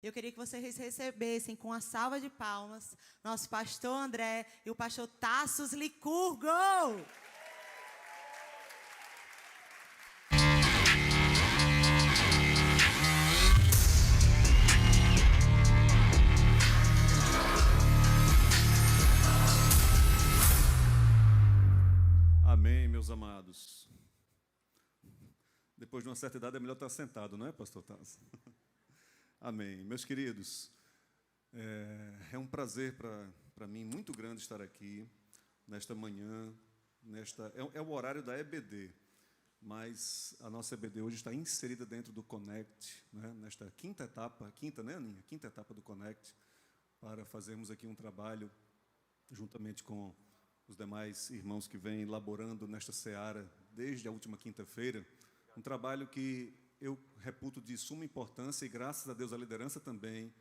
Eu queria que vocês recebessem com uma salva de palmas nosso pastor André e o pastor Tassos Licurgo. Amém, meus amados. Depois de uma certa idade é melhor estar sentado, não é, pastor Tassos? Amém. Meus queridos, é um prazer para mim muito grande estar aqui nesta manhã. É o horário da EBD, mas a nossa EBD hoje está inserida dentro do Connect, né, nesta quinta etapa, né, Aninha? Quinta etapa do Connect, para fazermos aqui um trabalho juntamente com os demais irmãos que vêm elaborando nesta seara desde a última quinta-feira, um trabalho que eu reputo de suma importância e, graças a Deus, a liderança também,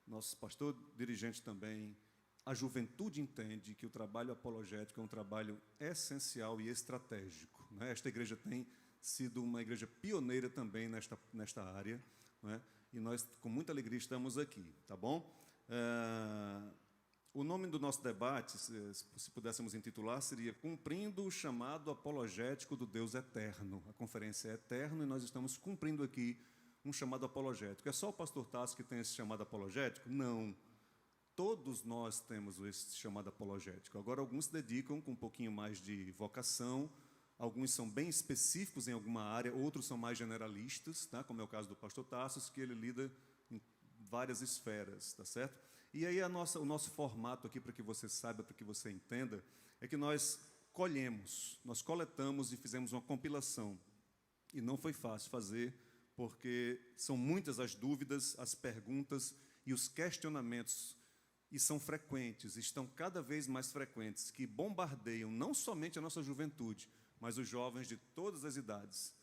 nosso pastor dirigente também, a juventude entende que o trabalho apologético é um trabalho essencial e estratégico, né? Esta igreja tem sido uma igreja pioneira também nesta área, né? E nós, com muita alegria, estamos aqui, tá bom? O nome do nosso debate, se pudéssemos intitular, seria Cumprindo o Chamado Apologético do Deus Eterno. A conferência é eterna e nós estamos cumprindo aqui um chamado apologético. É só o pastor Tassos que tem esse chamado apologético? Não. Todos nós temos esse chamado apologético. Agora, alguns se dedicam com um pouquinho mais de vocação, alguns são bem específicos em alguma área, outros são mais generalistas, tá? Como é o caso do pastor Tassos, que ele lida em várias esferas, tá certo? E aí o nosso formato aqui, para que você saiba, para que você entenda, é que nós coletamos e fizemos uma compilação. E não foi fácil fazer, porque são muitas as dúvidas, as perguntas e os questionamentos, e são frequentes, estão cada vez mais frequentes, que bombardeiam não somente a nossa juventude, mas os jovens de todas as idades,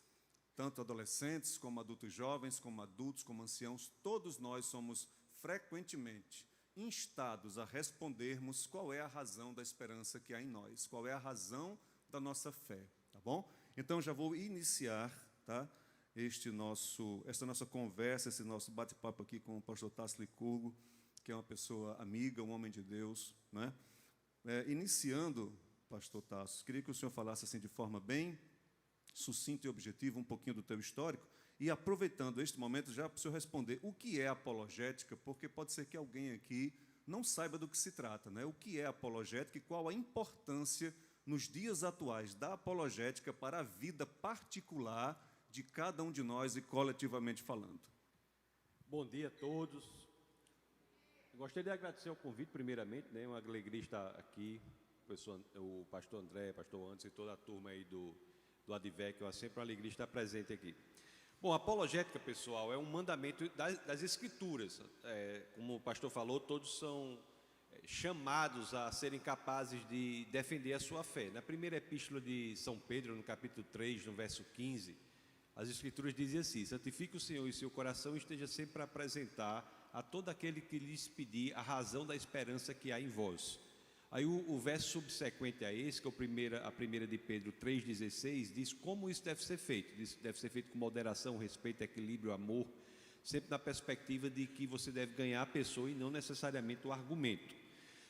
tanto adolescentes, como adultos jovens, como adultos, como anciãos, todos nós somos frequentemente instados a respondermos qual é a razão da esperança que há em nós, qual é a razão da nossa fé, tá bom? Então, já vou iniciar, tá, esta nossa conversa, esse nosso bate-papo aqui com o pastor Tassos Licurgo, que é uma pessoa amiga, um homem de Deus, né? Iniciando, pastor Tassos, queria que o senhor falasse assim de forma bem sucinta e objetiva um pouquinho do teu histórico, e aproveitando este momento já para o senhor responder o que é apologética, porque pode ser que alguém aqui não saiba do que se trata, né? O que é apologética e qual a importância nos dias atuais da apologética para a vida particular de cada um de nós e coletivamente falando. Bom dia a todos. Eu gostaria de agradecer o convite primeiramente, né? Uma alegria estar aqui, o pastor André, o pastor Anderson e toda a turma aí do Advec, é sempre uma alegria estar presente aqui. Bom, a apologética, pessoal, é um mandamento das Escrituras. Como o pastor falou, todos são chamados a serem capazes de defender a sua fé. Na primeira epístola de São Pedro, no capítulo 3, no verso 15, as Escrituras dizem assim: santifique o Senhor e seu coração esteja sempre a apresentar a todo aquele que lhes pedir a razão da esperança que há em vós. Aí o verso subsequente a esse, que é a primeira de Pedro 3,16, diz como isso deve ser feito. Diz que deve ser feito com moderação, respeito, equilíbrio, amor, sempre na perspectiva de que você deve ganhar a pessoa e não necessariamente o argumento.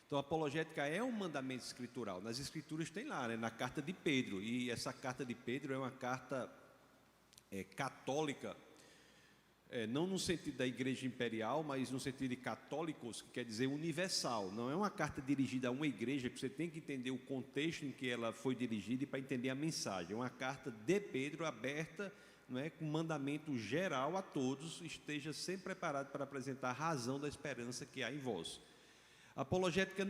Então, a apologética é um mandamento escritural. Nas Escrituras tem lá, né, na carta de Pedro, e essa carta de Pedro é uma carta católica, não no sentido da igreja imperial, mas no sentido de católicos, que quer dizer universal. Não é uma carta dirigida a uma igreja, que você tem que entender o contexto em que ela foi dirigida e para entender a mensagem. É uma carta de Pedro aberta, não é, com mandamento geral a todos: esteja sempre preparado para apresentar a razão da esperança que há em vós. A apologética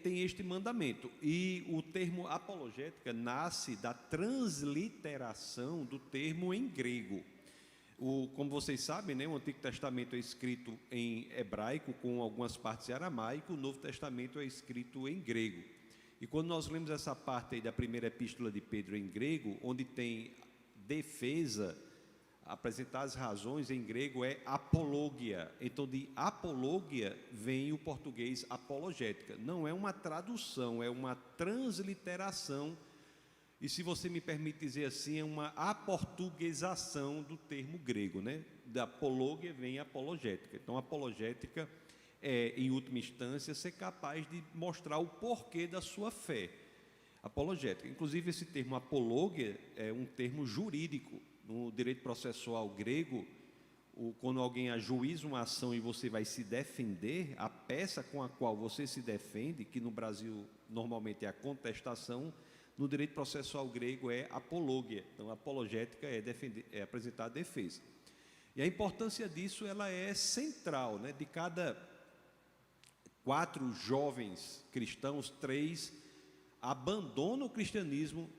tem este mandamento, e o termo apologética nasce da transliteração do termo em grego. Como vocês sabem, né, o Antigo Testamento é escrito em hebraico com algumas partes em aramaico, o Novo Testamento é escrito em grego. E quando nós lemos essa parte aí da primeira epístola de Pedro em grego, onde tem defesa, apresentar as razões em grego é apologia. Então, de apologia vem o português apologética. Não é uma tradução, é uma transliteração. E, se você me permite dizer assim, é uma aportuguesação do termo grego, né? Da apologia vem a apologética. Então, a apologética é, em última instância, ser capaz de mostrar o porquê da sua fé. Apologética. Inclusive, esse termo apologia é um termo jurídico. No direito processual grego, quando alguém ajuiza uma ação e você vai se defender, a peça com a qual você se defende, que no Brasil normalmente é a contestação, no direito processual grego é apologia. Então, a apologética é apresentar a defesa. E a importância disso, ela é central, né? De cada 4 jovens cristãos, 3 abandonam o cristianismo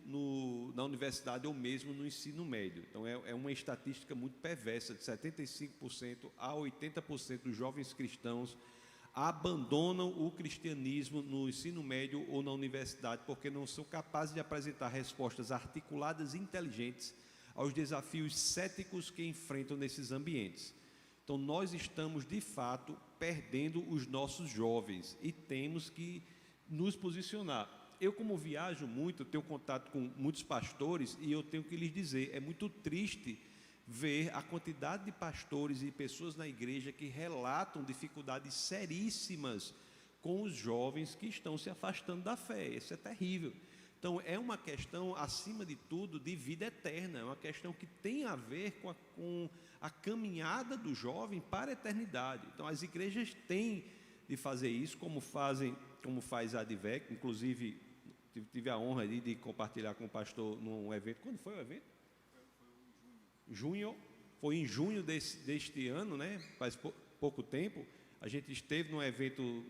na universidade ou mesmo no ensino médio. Então, é uma estatística muito perversa, de 75% a 80% dos jovens cristãos abandonam o cristianismo no ensino médio ou na universidade, porque não são capazes de apresentar respostas articuladas e inteligentes aos desafios céticos que enfrentam nesses ambientes. Então, nós estamos, de fato, perdendo os nossos jovens e temos que nos posicionar. Eu, como viajo muito, tenho contato com muitos pastores e eu tenho que lhes dizer, é muito triste ver a quantidade de pastores e pessoas na igreja que relatam dificuldades seríssimas com os jovens que estão se afastando da fé. Isso é terrível. Então, é uma questão, acima de tudo, de vida eterna. É uma questão que tem a ver com a caminhada do jovem para a eternidade. Então, as igrejas têm de fazer isso, como faz a ADVEC. Inclusive, tive a honra de compartilhar com o pastor num evento. Quando foi o evento? Foi em junho deste ano, né? Faz pouco tempo. A gente esteve num evento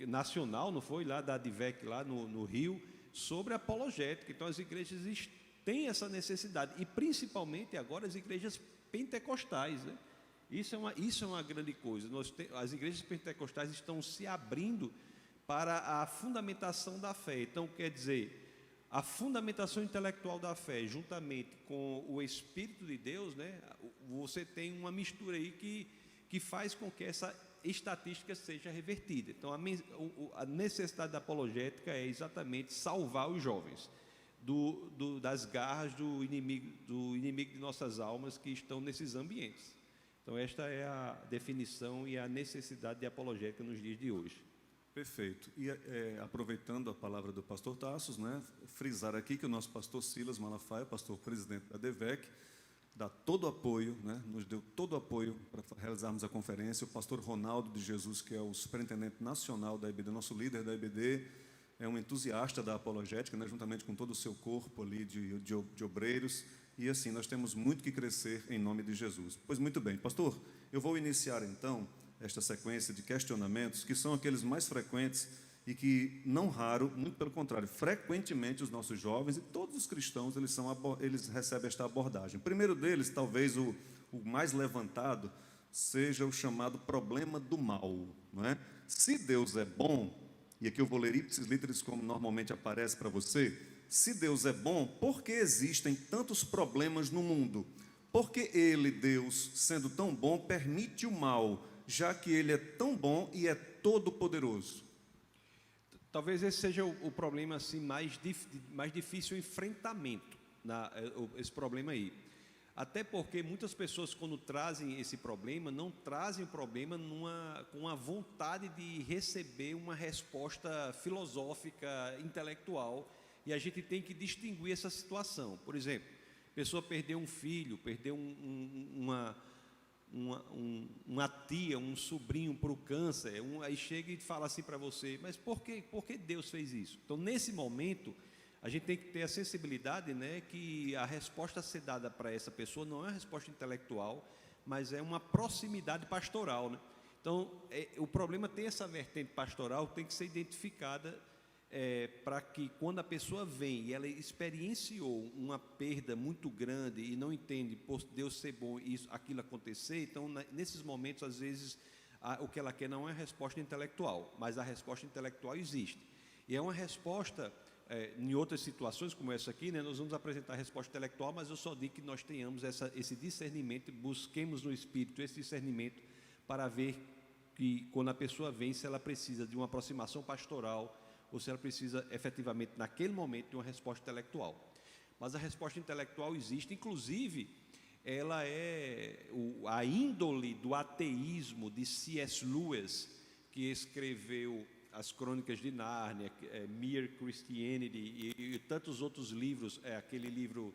nacional, não foi? Lá da ADVEC, lá no Rio, sobre apologética. Então, as igrejas têm essa necessidade, e principalmente agora as igrejas pentecostais, né? Isso é uma grande coisa. As igrejas pentecostais estão se abrindo para a fundamentação da fé. Então, quer dizer, a fundamentação intelectual da fé, juntamente com o Espírito de Deus, né? Você tem uma mistura aí que faz com que essa estatística seja revertida. Então, a necessidade da apologética é exatamente salvar os jovens das garras do inimigo de nossas almas que estão nesses ambientes. Então, esta é a definição e a necessidade de apologética nos dias de hoje. Perfeito. E aproveitando a palavra do pastor Tassos, né, frisar aqui que o nosso pastor Silas Malafaia, pastor presidente da ADVEC, dá todo o apoio, né, nos deu todo o apoio para realizarmos a conferência. O pastor Ronaldo de Jesus, que é o superintendente nacional da EBD, nosso líder da EBD, é um entusiasta da apologética, né, juntamente com todo o seu corpo ali de obreiros. E assim, nós temos muito que crescer em nome de Jesus. Pois muito bem, pastor, eu vou iniciar então esta sequência de questionamentos, que são aqueles mais frequentes e que, não raro, muito pelo contrário, frequentemente os nossos jovens e todos os cristãos, eles recebem esta abordagem. O primeiro deles, talvez o mais levantado, seja o chamado problema do mal, não é? Se Deus é bom, e aqui eu vou ler ipsis literis como normalmente aparece para você, se Deus é bom, por que existem tantos problemas no mundo? Porque Ele, Deus, sendo tão bom, permite o mal, já que Ele é tão bom e é todo-poderoso? Talvez esse seja o problema assim, mais difícil o enfrentamento, esse problema aí. Até porque muitas pessoas, quando trazem esse problema, não trazem o problema com a vontade de receber uma resposta filosófica, intelectual, e a gente tem que distinguir essa situação. Por exemplo, a pessoa perdeu um filho, perdeu uma tia, um sobrinho para o câncer, aí chega e fala assim para você, mas por que Deus fez isso? Então, nesse momento, a gente tem que ter a sensibilidade, né, que a resposta a ser dada para essa pessoa não é uma resposta intelectual, mas é uma proximidade pastoral, né? Então, o problema tem essa vertente pastoral, tem que ser identificada para que quando a pessoa vem e ela experienciou uma perda muito grande e não entende por Deus ser bom e aquilo acontecer, então nesses momentos às vezes o que ela quer não é a resposta intelectual, mas a resposta intelectual existe. E é uma resposta, em outras situações como essa aqui, né, nós vamos apresentar a resposta intelectual, mas eu só digo que nós tenhamos esse discernimento, busquemos no Espírito esse discernimento para ver que quando a pessoa vem, se ela precisa de uma aproximação pastoral ou se ela precisa efetivamente, naquele momento, de uma resposta intelectual. Mas a resposta intelectual existe, inclusive, ela é a índole do ateísmo de C.S. Lewis, que escreveu as Crônicas de Nárnia, Mere Christianity e tantos outros livros, aquele livro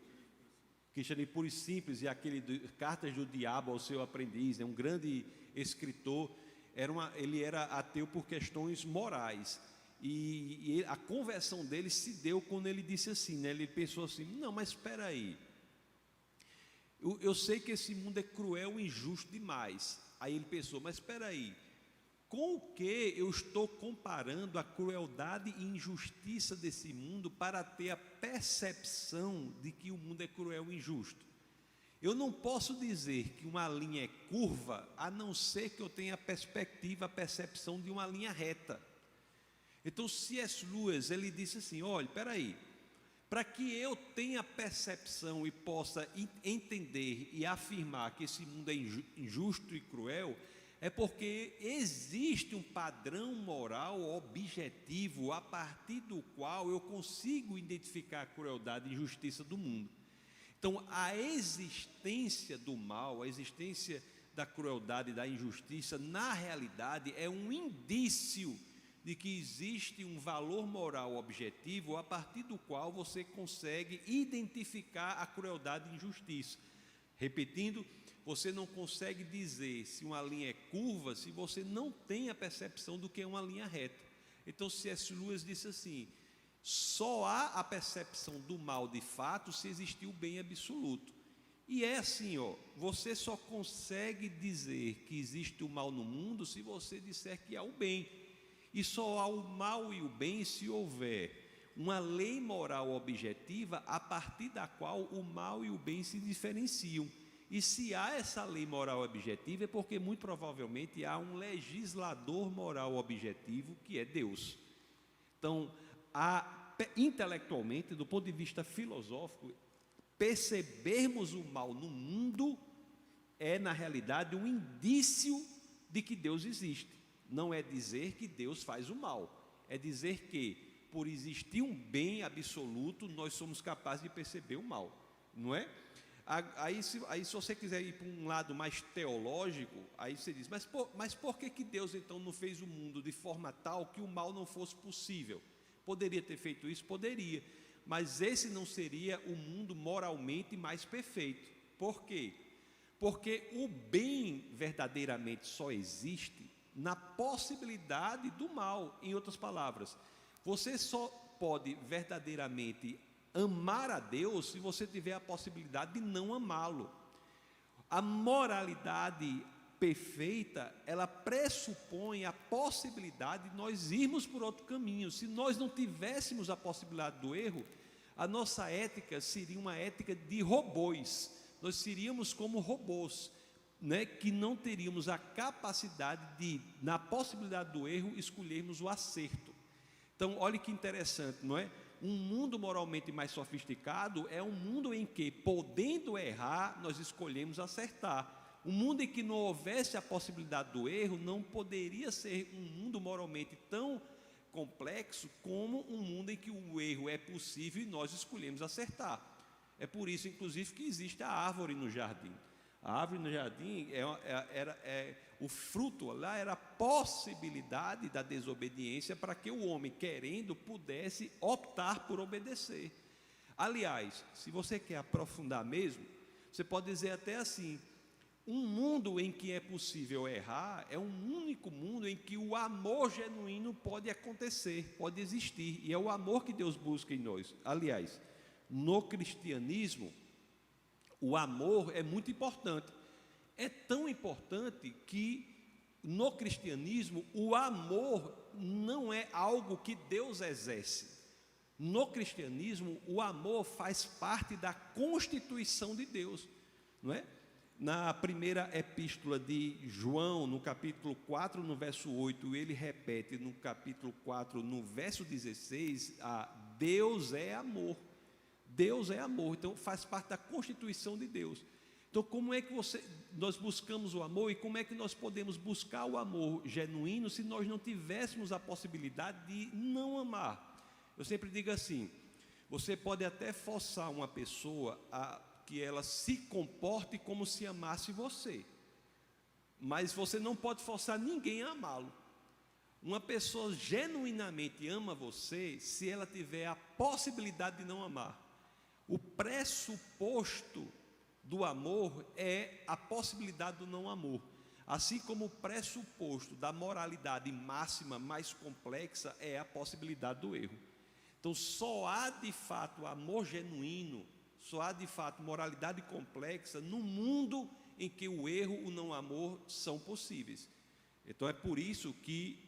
Cristianismo Puro e Simples e aquele Cartas do Diabo ao Seu Aprendiz, um grande escritor. Ele era ateu por questões morais, e a conversão dele se deu quando ele disse assim, né? Ele pensou assim, não, mas espera aí, eu sei que esse mundo é cruel e injusto demais. Aí ele pensou, mas espera aí, com o que eu estou comparando a crueldade e injustiça desse mundo para ter a percepção de que o mundo é cruel e injusto? Eu não posso dizer que uma linha é curva, a não ser que eu tenha a perspectiva, a percepção de uma linha reta. Então, C.S. Lewis, ele disse assim, olha, espera aí, para que eu tenha percepção e possa entender e afirmar que esse mundo é injusto e cruel, é porque existe um padrão moral objetivo a partir do qual eu consigo identificar a crueldade e injustiça do mundo. Então, a existência do mal, a existência da crueldade e da injustiça, na realidade, é um indício de que existe um valor moral objetivo a partir do qual você consegue identificar a crueldade e injustiça. Repetindo, você não consegue dizer se uma linha é curva se você não tem a percepção do que é uma linha reta. Então, C.S. Lewis disse assim, só há a percepção do mal de fato se existir o bem absoluto. E é assim, você só consegue dizer que existe o mal no mundo se você disser que há o bem. E só há o mal e o bem se houver uma lei moral objetiva a partir da qual o mal e o bem se diferenciam. E se há essa lei moral objetiva é porque muito provavelmente há um legislador moral objetivo que é Deus. Então, intelectualmente, do ponto de vista filosófico, percebermos o mal no mundo é, na realidade, um indício de que Deus existe. Não é dizer que Deus faz o mal, é dizer que, por existir um bem absoluto, nós somos capazes de perceber o mal, não é? Aí se você quiser ir para um lado mais teológico, aí você diz, mas por que Deus então não fez o mundo de forma tal que o mal não fosse possível? Poderia ter feito isso? Poderia, mas esse não seria o mundo moralmente mais perfeito. Por quê? Porque o bem verdadeiramente só existe na possibilidade do mal. Em outras palavras, você só pode verdadeiramente amar a Deus se você tiver a possibilidade de não amá-lo. A moralidade perfeita, ela pressupõe a possibilidade de nós irmos por outro caminho. Se nós não tivéssemos a possibilidade do erro, a nossa ética seria uma ética de robôs. Nós seríamos como robôs, né, que não teríamos a capacidade de, na possibilidade do erro, escolhermos o acerto. Então, olha que interessante, não é? Um mundo moralmente mais sofisticado é um mundo em que, podendo errar, nós escolhemos acertar. Um mundo em que não houvesse a possibilidade do erro não poderia ser um mundo moralmente tão complexo como um mundo em que o erro é possível e nós escolhemos acertar. É por isso, inclusive, que existe a árvore no jardim. A árvore no jardim o fruto lá era a possibilidade da desobediência para que o homem, querendo, pudesse optar por obedecer. Aliás, se você quer aprofundar mesmo, você pode dizer até assim, um mundo em que é possível errar é um único mundo em que o amor genuíno pode acontecer, pode existir, e é o amor que Deus busca em nós. Aliás, no cristianismo, o amor é muito importante. É tão importante que no cristianismo o amor não é algo que Deus exerce. No cristianismo o amor faz parte da constituição de Deus, não é? Na primeira epístola de João, no capítulo 4, no verso 8, ele repete no capítulo 4, no verso 16, Deus é amor. Deus é amor, então faz parte da constituição de Deus. Então, como é que nós buscamos o amor e como é que nós podemos buscar o amor genuíno se nós não tivéssemos a possibilidade de não amar? Eu sempre digo assim, você pode até forçar uma pessoa a que ela se comporte como se amasse você. Mas você não pode forçar ninguém a amá-lo. Uma pessoa genuinamente ama você se ela tiver a possibilidade de não amar. O pressuposto do amor é a possibilidade do não amor. Assim como o pressuposto da moralidade máxima mais complexa é a possibilidade do erro. Então só há de fato amor genuíno, só há de fato moralidade complexa no mundo em que o erro e o não amor são possíveis. Então é por isso que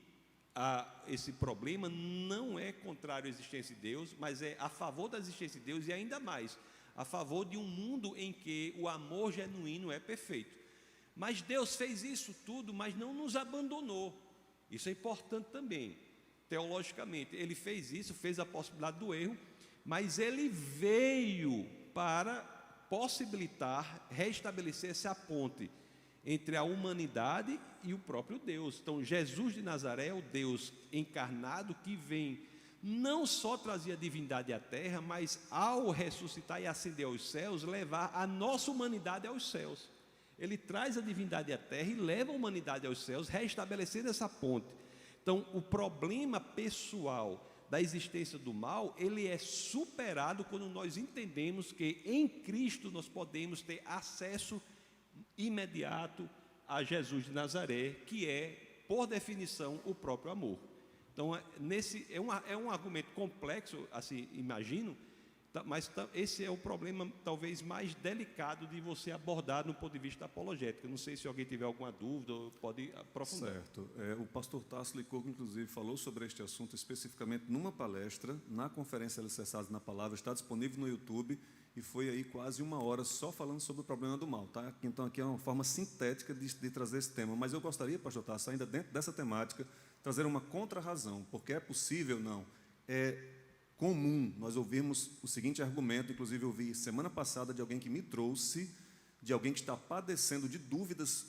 esse problema não é contrário à existência de Deus, mas é a favor da existência de Deus e ainda mais, a favor de um mundo em que o amor genuíno é perfeito. Mas Deus fez isso tudo, mas não nos abandonou. Isso é importante também, teologicamente. Ele fez isso, fez a possibilidade do erro, mas Ele veio para possibilitar, restabelecer essa ponte entre a humanidade e o próprio Deus. Então, Jesus de Nazaré é o Deus encarnado que vem, não só trazer a divindade à terra, mas ao ressuscitar e ascender aos céus, levar a nossa humanidade aos céus. Ele traz a divindade à terra e leva a humanidade aos céus, restabelecendo essa ponte. Então, o problema pessoal da existência do mal, ele é superado quando nós entendemos que em Cristo nós podemos ter acesso imediato a Jesus de Nazaré, que é, por definição, o próprio amor. Então, é um argumento complexo, assim, imagino, mas esse é o problema talvez mais delicado de você abordar no ponto de vista apologético. Não sei se alguém tiver alguma dúvida, pode aprofundar. Certo. O pastor Tasso Licoco, inclusive, falou sobre este assunto especificamente numa palestra, na Conferência Alicerçados na Palavra, está disponível no YouTube, e foi aí quase 1 hora só falando sobre o problema do mal. Tá? Então, aqui é uma forma sintética de trazer esse tema. Mas eu gostaria, pastor Tasso, ainda dentro dessa temática, trazer uma contra-razão, porque é possível, não, é comum nós ouvirmos o seguinte argumento, inclusive eu vi semana passada de alguém que me trouxe, de alguém que está padecendo de dúvidas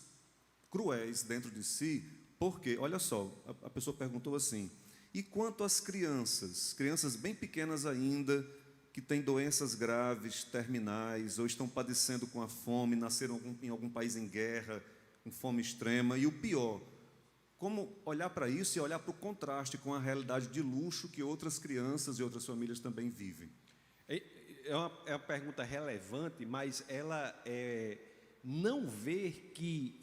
cruéis dentro de si, porque, olha só, a pessoa perguntou assim, e quanto às crianças bem pequenas ainda, que têm doenças graves, terminais, ou estão padecendo com a fome, nasceram em algum país em guerra, com fome extrema, e o pior, como olhar para isso e olhar para o contraste com a realidade de luxo que outras crianças e outras famílias também vivem? É uma pergunta relevante, mas ela não ver que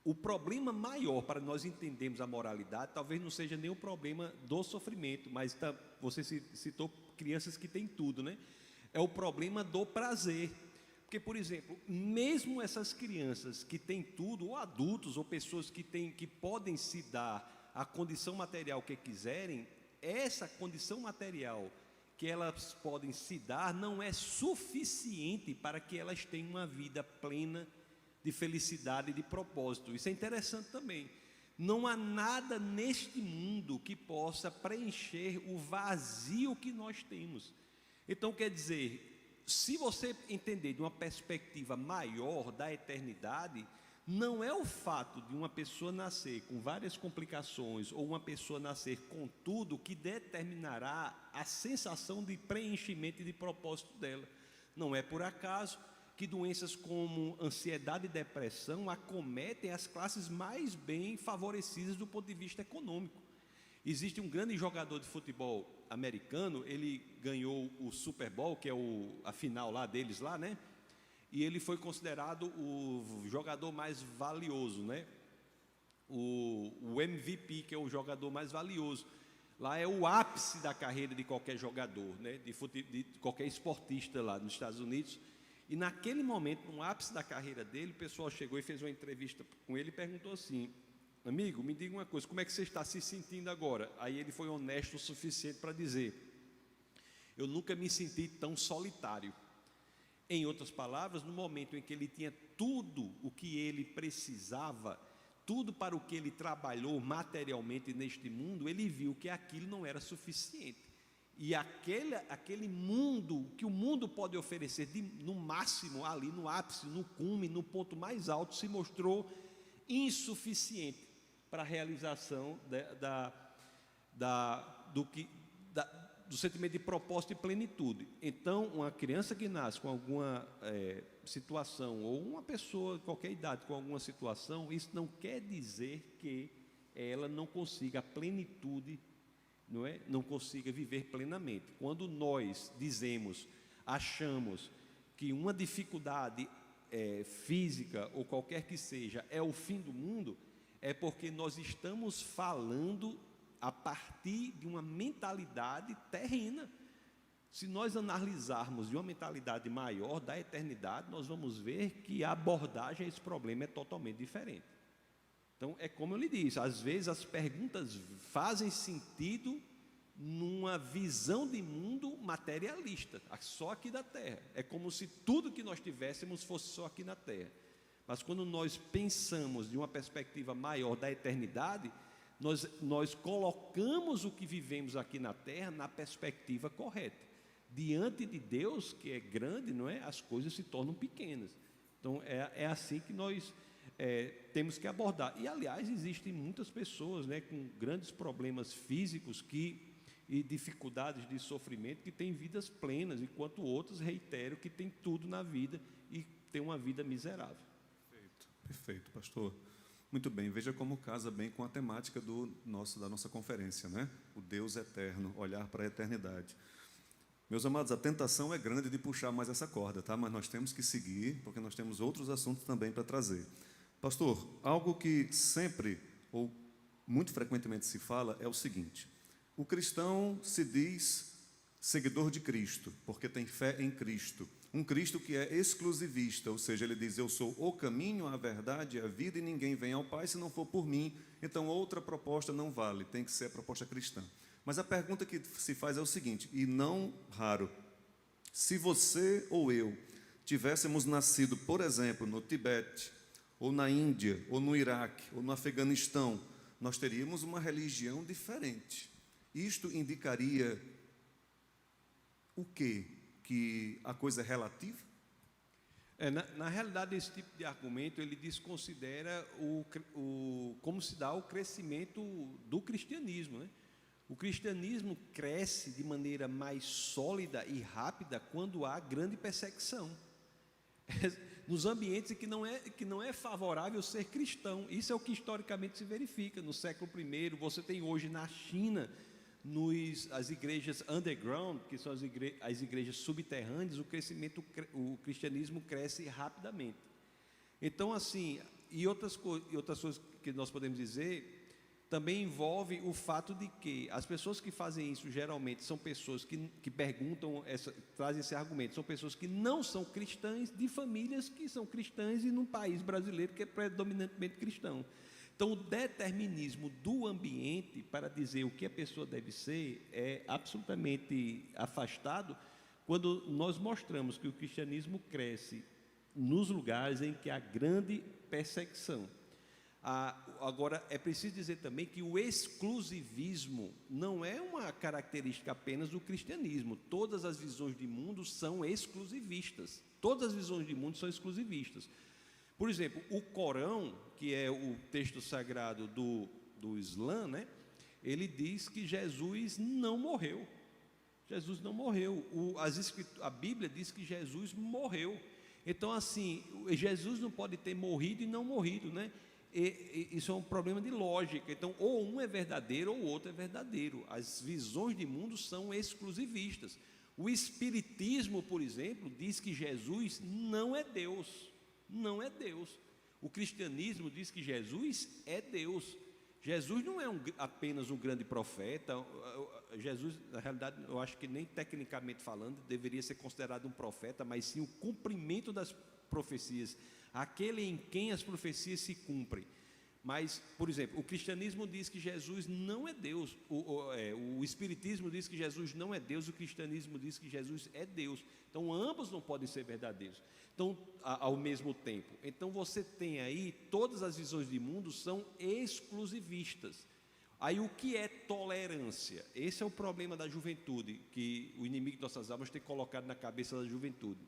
o problema maior para nós entendermos a moralidade talvez não seja nem o problema do sofrimento, mas você citou crianças que têm tudo, né? É o problema do prazer. Porque, por exemplo, mesmo essas crianças que têm tudo, ou adultos, ou pessoas que podem se dar a condição material que quiserem, essa condição material que elas podem se dar não é suficiente para que elas tenham uma vida plena de felicidade e de propósito. Isso é interessante também. Não há nada neste mundo que possa preencher o vazio que nós temos. Então, quer dizer, se você entender de uma perspectiva maior da eternidade, não é o fato de uma pessoa nascer com várias complicações ou uma pessoa nascer com tudo que determinará a sensação de preenchimento e de propósito dela. Não é por acaso que doenças como ansiedade e depressão acometem as classes mais bem favorecidas do ponto de vista econômico. Existe um grande jogador de futebol americano, ele ganhou o Super Bowl, que é a final lá deles lá, né? E ele foi considerado o jogador mais valioso, né? O MVP, que é o jogador mais valioso. Lá é o ápice da carreira de qualquer jogador, né? De qualquer esportista lá nos Estados Unidos. E naquele momento, no ápice da carreira dele, o pessoal chegou e fez uma entrevista com ele e perguntou assim: amigo, me diga uma coisa, como é que você está se sentindo agora? Aí ele foi honesto o suficiente para dizer: eu nunca me senti tão solitário. Em outras palavras, no momento em que ele tinha tudo o que ele precisava, tudo para o que ele trabalhou materialmente neste mundo, ele viu que aquilo não era suficiente. E aquele mundo, que o mundo pode oferecer no máximo, ali no ápice, no cume, no ponto mais alto, se mostrou insuficiente do sentimento de propósito e plenitude. Então, uma criança que nasce com alguma situação, ou uma pessoa de qualquer idade com alguma situação, isso não quer dizer que ela não consiga a plenitude, não é? Não consiga viver plenamente. Quando nós dizemos, achamos que uma dificuldade física ou qualquer que seja é o fim do mundo, é porque nós estamos falando a partir de uma mentalidade terrena. Se nós analisarmos de uma mentalidade maior da eternidade, nós vamos ver que a abordagem a esse problema é totalmente diferente. Então, é como eu lhe disse, às vezes as perguntas fazem sentido numa visão de mundo materialista, só aqui da Terra. É como se tudo que nós tivéssemos fosse só aqui na Terra. Mas quando nós pensamos de uma perspectiva maior da eternidade, nós colocamos o que vivemos aqui na Terra na perspectiva correta. Diante de Deus, que é grande, não é? As coisas se tornam pequenas. Então, é assim que nós temos que abordar. E, aliás, existem muitas pessoas, né, com grandes problemas físicos e dificuldades de sofrimento que têm vidas plenas, enquanto outros, reitero, que têm tudo na vida e têm uma vida miserável. Perfeito, pastor. Muito bem, veja como casa bem com a temática da nossa conferência, né? O Deus eterno, olhar para a eternidade. Meus amados, a tentação é grande de puxar mais essa corda, tá? Mas nós temos que seguir, porque nós temos outros assuntos também para trazer. Pastor, algo que sempre, ou muito frequentemente se fala, é o seguinte: o cristão se diz seguidor de Cristo, porque tem fé em Cristo. Um Cristo que é exclusivista, ou seja, ele diz, eu sou o caminho, a verdade e a vida, e ninguém vem ao Pai se não for por mim, então outra proposta não vale, tem que ser a proposta cristã. Mas a pergunta que se faz é o seguinte, e não raro, se você ou eu tivéssemos nascido, por exemplo, no Tibete, ou na Índia, ou no Iraque, ou no Afeganistão, nós teríamos uma religião diferente. Isto indicaria o quê? Que a coisa é relativa? Na realidade, esse tipo de argumento, ele desconsidera como se dá o crescimento do cristianismo, né? O cristianismo cresce de maneira mais sólida e rápida quando há grande perseguição. Nos ambientes em que não é favorável ser cristão. Isso é o que historicamente se verifica. No século I, você tem hoje na China, as igrejas underground, que são as igrejas subterrâneas, o cristianismo cresce rapidamente. Então, assim, e outras coisas que nós podemos dizer, também envolve o fato de que as pessoas que fazem isso geralmente são pessoas que perguntam, trazem esse argumento, são pessoas que não são cristãs, de famílias que são cristãs e num país brasileiro que é predominantemente cristão. Então, o determinismo do ambiente para dizer o que a pessoa deve ser é absolutamente afastado quando nós mostramos que o cristianismo cresce nos lugares em que há grande perseguição. Agora, é preciso dizer também que o exclusivismo não é uma característica apenas do cristianismo. Todas as visões de mundo são exclusivistas. Todas as visões de mundo são exclusivistas. Por exemplo, o Corão, que é o texto sagrado do Islã, né? Ele diz que Jesus não morreu. Jesus não morreu. A Bíblia diz que Jesus morreu. Então, assim, Jesus não pode ter morrido e não morrido, né? Isso é um problema de lógica. Então, ou um é verdadeiro ou o outro é verdadeiro. As visões de mundo são exclusivistas. O Espiritismo, por exemplo, diz que Jesus não é Deus. Não é Deus. O cristianismo diz que Jesus é Deus. Jesus não é apenas um grande profeta. Jesus, na realidade, eu acho que nem tecnicamente falando deveria ser considerado um profeta, mas sim o cumprimento das profecias, aquele em quem as profecias se cumprem. Mas, por exemplo, o cristianismo diz que Jesus não é Deus, o Espiritismo diz que Jesus não é Deus, o cristianismo diz que Jesus é Deus. Então, ambos não podem ser verdadeiros. Então, ao mesmo tempo. Então, você tem aí, todas as visões de mundo são exclusivistas. Aí, o que é tolerância? Esse é o problema da juventude, que o inimigo de nossas almas tem colocado na cabeça da juventude.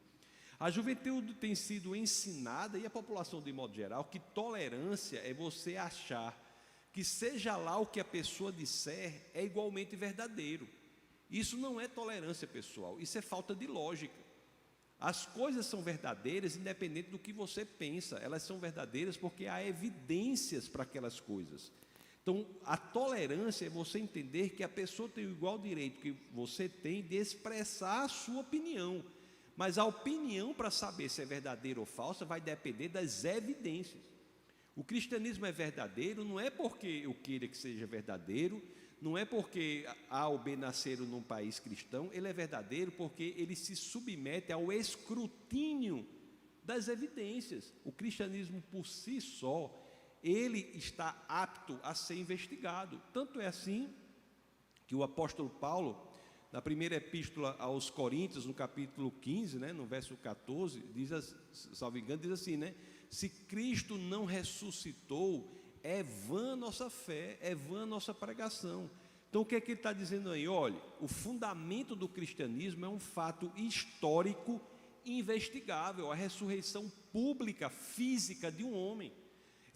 A juventude tem sido ensinada, e a população de modo geral, que tolerância é você achar que seja lá o que a pessoa disser é igualmente verdadeiro. Isso não é tolerância pessoal, isso é falta de lógica. As coisas são verdadeiras independente do que você pensa, elas são verdadeiras porque há evidências para aquelas coisas. Então, a tolerância é você entender que a pessoa tem o igual direito que você tem de expressar a sua opinião, mas a opinião, para saber se é verdadeira ou falsa, vai depender das evidências. O cristianismo é verdadeiro não é porque eu queira que seja verdadeiro, não é porque A ou B nasceram num país cristão, ele é verdadeiro porque ele se submete ao escrutínio das evidências. O cristianismo por si só, ele está apto a ser investigado. Tanto é assim que o apóstolo Paulo, na primeira epístola aos Coríntios, no capítulo 15, né, no verso 14, diz, salvo engano, diz assim, né? Se Cristo não ressuscitou, é vã nossa fé, é vã nossa pregação. Então o que é que ele está dizendo aí? Olha, o fundamento do cristianismo é um fato histórico investigável, a ressurreição pública, física de um homem.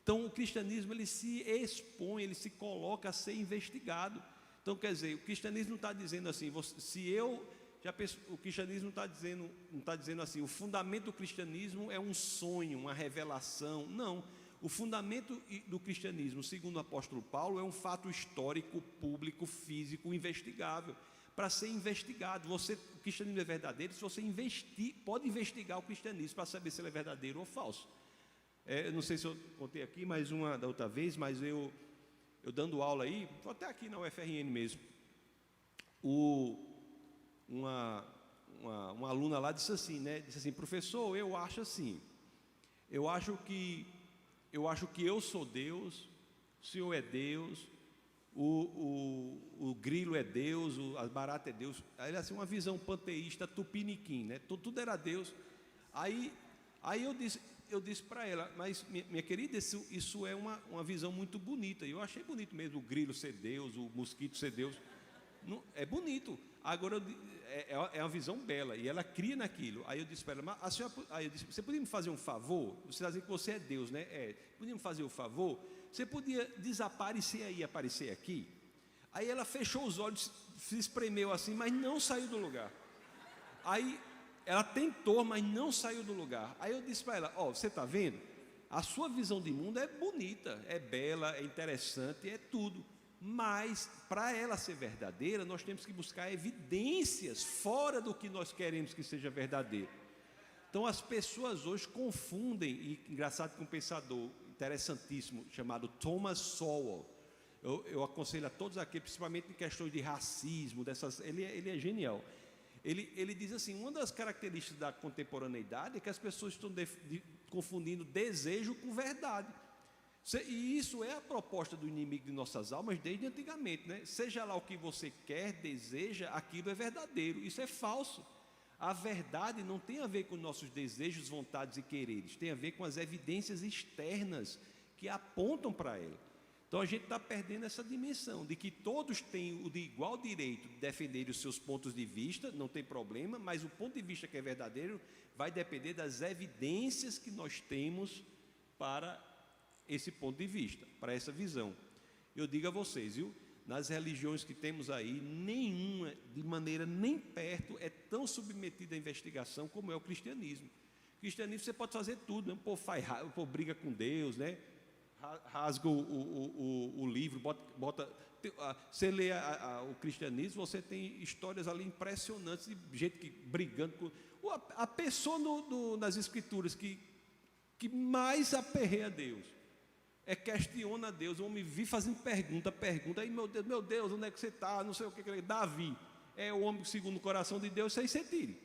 Então o cristianismo ele se expõe, ele se coloca a ser investigado. Então quer dizer, o cristianismo não está dizendo assim, o cristianismo não está dizendo assim, o fundamento do cristianismo é um sonho, uma revelação. Não, o fundamento do cristianismo, segundo o apóstolo Paulo, é um fato histórico, público, físico, investigável, para ser investigado. O cristianismo é verdadeiro se você pode investigar o cristianismo para saber se ele é verdadeiro ou falso. Eu não sei se eu contei aqui mais uma da outra vez, mas eu dando aula aí, até aqui na UFRN mesmo, uma aluna lá disse assim, né? Disse assim, professor, eu acho assim, eu acho que eu sou Deus, o Senhor é Deus, o grilo é Deus, a barata é Deus. Aí ele assim, uma visão panteísta tupiniquim, né? Tudo era Deus. Aí eu disse para ela, mas minha querida, isso é uma visão muito bonita. E eu achei bonito mesmo o grilo ser Deus, o mosquito ser Deus. Não, é bonito. Agora é uma visão bela e ela cria naquilo. Aí eu disse para ela, mas a senhora, aí eu disse, você podia me fazer um favor? Você está dizendo que você é Deus, né? Podia me fazer um favor? Você podia desaparecer aí, aparecer aqui? Aí ela fechou os olhos, se espremeu assim, mas não saiu do lugar. Aí ela tentou, mas não saiu do lugar. Aí eu disse para ela, você está vendo? A sua visão de mundo é bonita, é bela, é interessante, é tudo. Mas, para ela ser verdadeira, nós temos que buscar evidências fora do que nós queremos que seja verdadeiro. Então, as pessoas hoje confundem, e engraçado que um pensador interessantíssimo, chamado Thomas Sowell, eu aconselho a todos aqui, principalmente em questões de racismo, ele é genial. Ele diz assim, uma das características da contemporaneidade é que as pessoas estão confundindo desejo com verdade. E isso é a proposta do inimigo de nossas almas desde antigamente, né? Seja lá o que você quer, deseja, aquilo é verdadeiro. Isso é falso. A verdade não tem a ver com nossos desejos, vontades e quereres, tem a ver com as evidências externas que apontam para ela. Então a gente está perdendo essa dimensão de que todos têm o de igual direito de defender os seus pontos de vista, não tem problema, mas o ponto de vista que é verdadeiro vai depender das evidências que nós temos para esse ponto de vista, para essa visão. Eu digo a vocês, viu? Nas religiões que temos aí, nenhuma, de maneira nem perto, é tão submetida à investigação como é o cristianismo. O cristianismo você pode fazer tudo, né? O povo briga com Deus, né? Rasga o livro, bota você lê o cristianismo, você tem histórias ali impressionantes de gente que brigando com a pessoa nas escrituras que mais aperreia a Deus, questiona a Deus. O homem vive fazendo pergunta, aí meu Deus, onde é que você está? Não sei o que. Davi é o homem segundo o coração de Deus, sem sentido.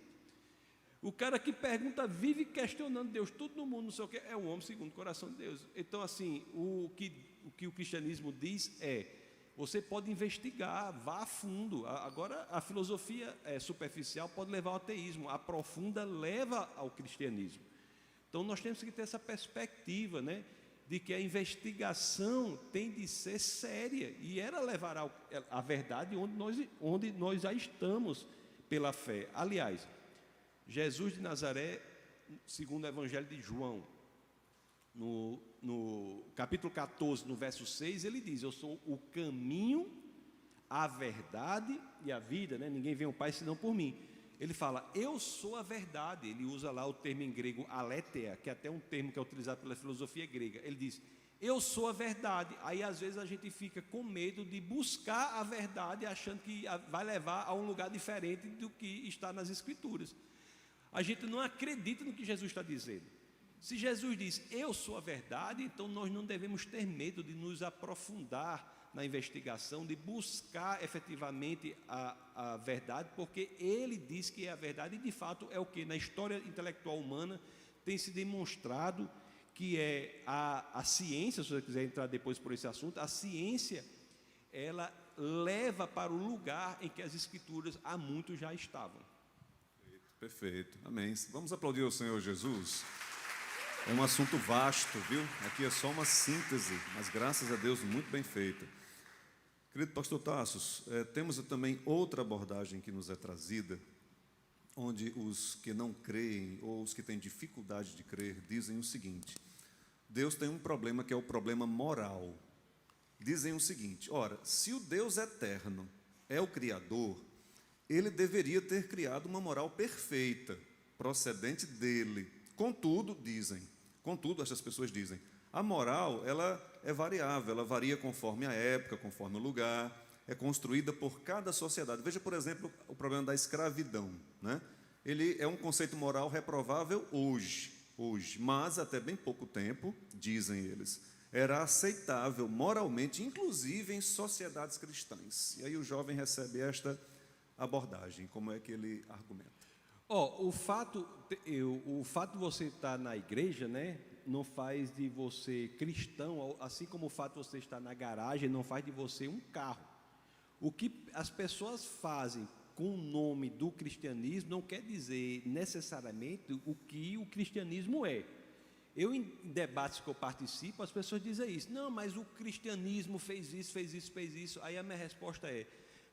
O cara que pergunta vive questionando Deus, tudo no mundo, não sei o que, é o homem segundo o coração de Deus. Então, assim, o que o cristianismo diz você pode investigar, vá a fundo. Agora, a filosofia superficial pode levar ao ateísmo, a profunda leva ao cristianismo. Então, nós temos que ter essa perspectiva, né, de que a investigação tem de ser séria, e ela levará à verdade onde nós já estamos pela fé. Aliás, Jesus de Nazaré, segundo o Evangelho de João, no capítulo 14, no verso 6, ele diz, eu sou o caminho, a verdade e a vida, né? Ninguém vem ao Pai senão por mim. Ele fala, eu sou a verdade. Ele usa lá o termo em grego aletheia, que é até um termo que é utilizado pela filosofia grega. Ele diz, eu sou a verdade. Aí às vezes a gente fica com medo de buscar a verdade, achando que vai levar a um lugar diferente do que está nas Escrituras. A gente não acredita no que Jesus está dizendo. Se Jesus diz, eu sou a verdade, então nós não devemos ter medo de nos aprofundar na investigação, de buscar efetivamente a verdade, porque ele diz que é a verdade, e de fato é o que na história intelectual humana tem se demonstrado que é a ciência. Se você quiser entrar depois por esse assunto, a ciência, ela leva para o lugar em que as Escrituras há muito já estavam. Perfeito, amém. Vamos aplaudir ao Senhor Jesus. É um assunto vasto, viu? Aqui é só uma síntese, mas graças a Deus muito bem feita. Querido pastor Tassos, temos também outra abordagem que nos é trazida, onde os que não creem ou os que têm dificuldade de crer dizem o seguinte: Deus tem um problema que é o problema moral. Dizem o seguinte: ora, se o Deus eterno é o Criador, ele deveria ter criado uma moral perfeita, procedente dele. Contudo, essas pessoas dizem, a moral, ela é variável, ela varia conforme a época, conforme o lugar, é construída por cada sociedade. Veja, por exemplo, o problema da escravidão, né? Ele é um conceito moral reprovável hoje, mas até bem pouco tempo, dizem eles, era aceitável moralmente, inclusive em sociedades cristãs. E aí o jovem recebe esta abordagem, como é que ele argumenta? O fato de você estar na igreja, né, não faz de você cristão, assim como o fato de você estar na garagem não faz de você um carro. O que as pessoas fazem com o nome do cristianismo não quer dizer necessariamente o que o cristianismo é. Em debates que eu participo, as pessoas dizem isso. Não, mas o cristianismo fez isso. Aí a minha resposta é: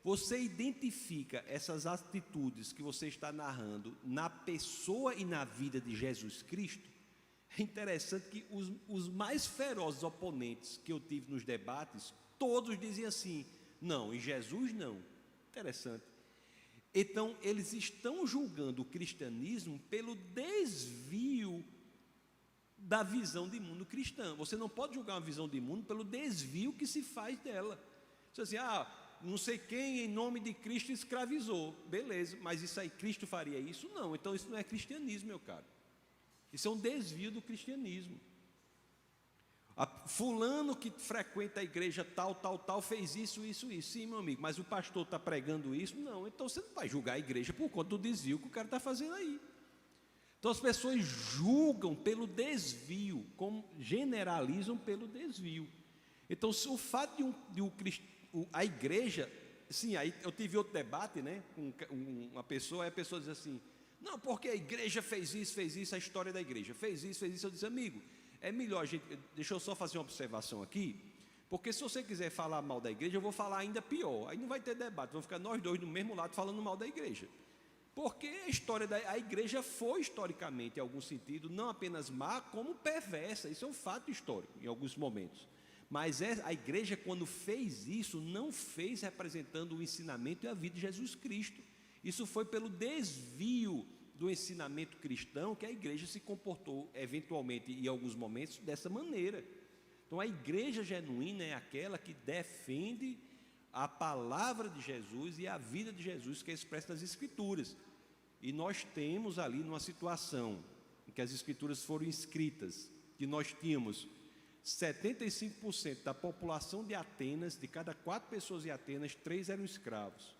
você identifica essas atitudes que você está narrando na pessoa e na vida de Jesus Cristo? É interessante que os mais ferozes oponentes que eu tive nos debates, todos diziam assim, não, em Jesus não. Interessante. Então, eles estão julgando o cristianismo pelo desvio da visão de mundo cristã. Você não pode julgar uma visão de mundo pelo desvio que se faz dela. Você diz assim, não sei quem em nome de Cristo escravizou. Beleza, mas isso aí, Cristo faria isso? Não, então isso não é cristianismo, meu caro. Isso é um desvio do cristianismo. Fulano que frequenta a igreja tal, fez isso. Sim, meu amigo, mas o pastor está pregando isso? Não, então você não vai julgar a igreja por conta do desvio que o cara está fazendo aí. Então as pessoas julgam pelo desvio, generalizam pelo desvio. Então, se o fato a igreja, sim, aí eu tive outro debate, né, com uma pessoa, aí a pessoa diz assim, não, porque a igreja fez isso, a história da igreja fez isso, eu disse, amigo, é melhor deixa eu só fazer uma observação aqui, porque se você quiser falar mal da igreja, eu vou falar ainda pior, aí não vai ter debate, vão ficar nós dois do mesmo lado falando mal da igreja, porque a igreja foi historicamente, em algum sentido, não apenas má, como perversa, isso é um fato histórico, em alguns momentos. Mas a igreja, quando fez isso, não fez representando o ensinamento e a vida de Jesus Cristo. Isso foi pelo desvio do ensinamento cristão que a igreja se comportou, eventualmente, em alguns momentos, dessa maneira. Então, a igreja genuína é aquela que defende a palavra de Jesus e a vida de Jesus, que é expressa nas Escrituras. E nós temos ali, numa situação em que as Escrituras foram escritas, que nós tínhamos 75% da população de Atenas, de cada 4 pessoas em Atenas, 3 eram escravos.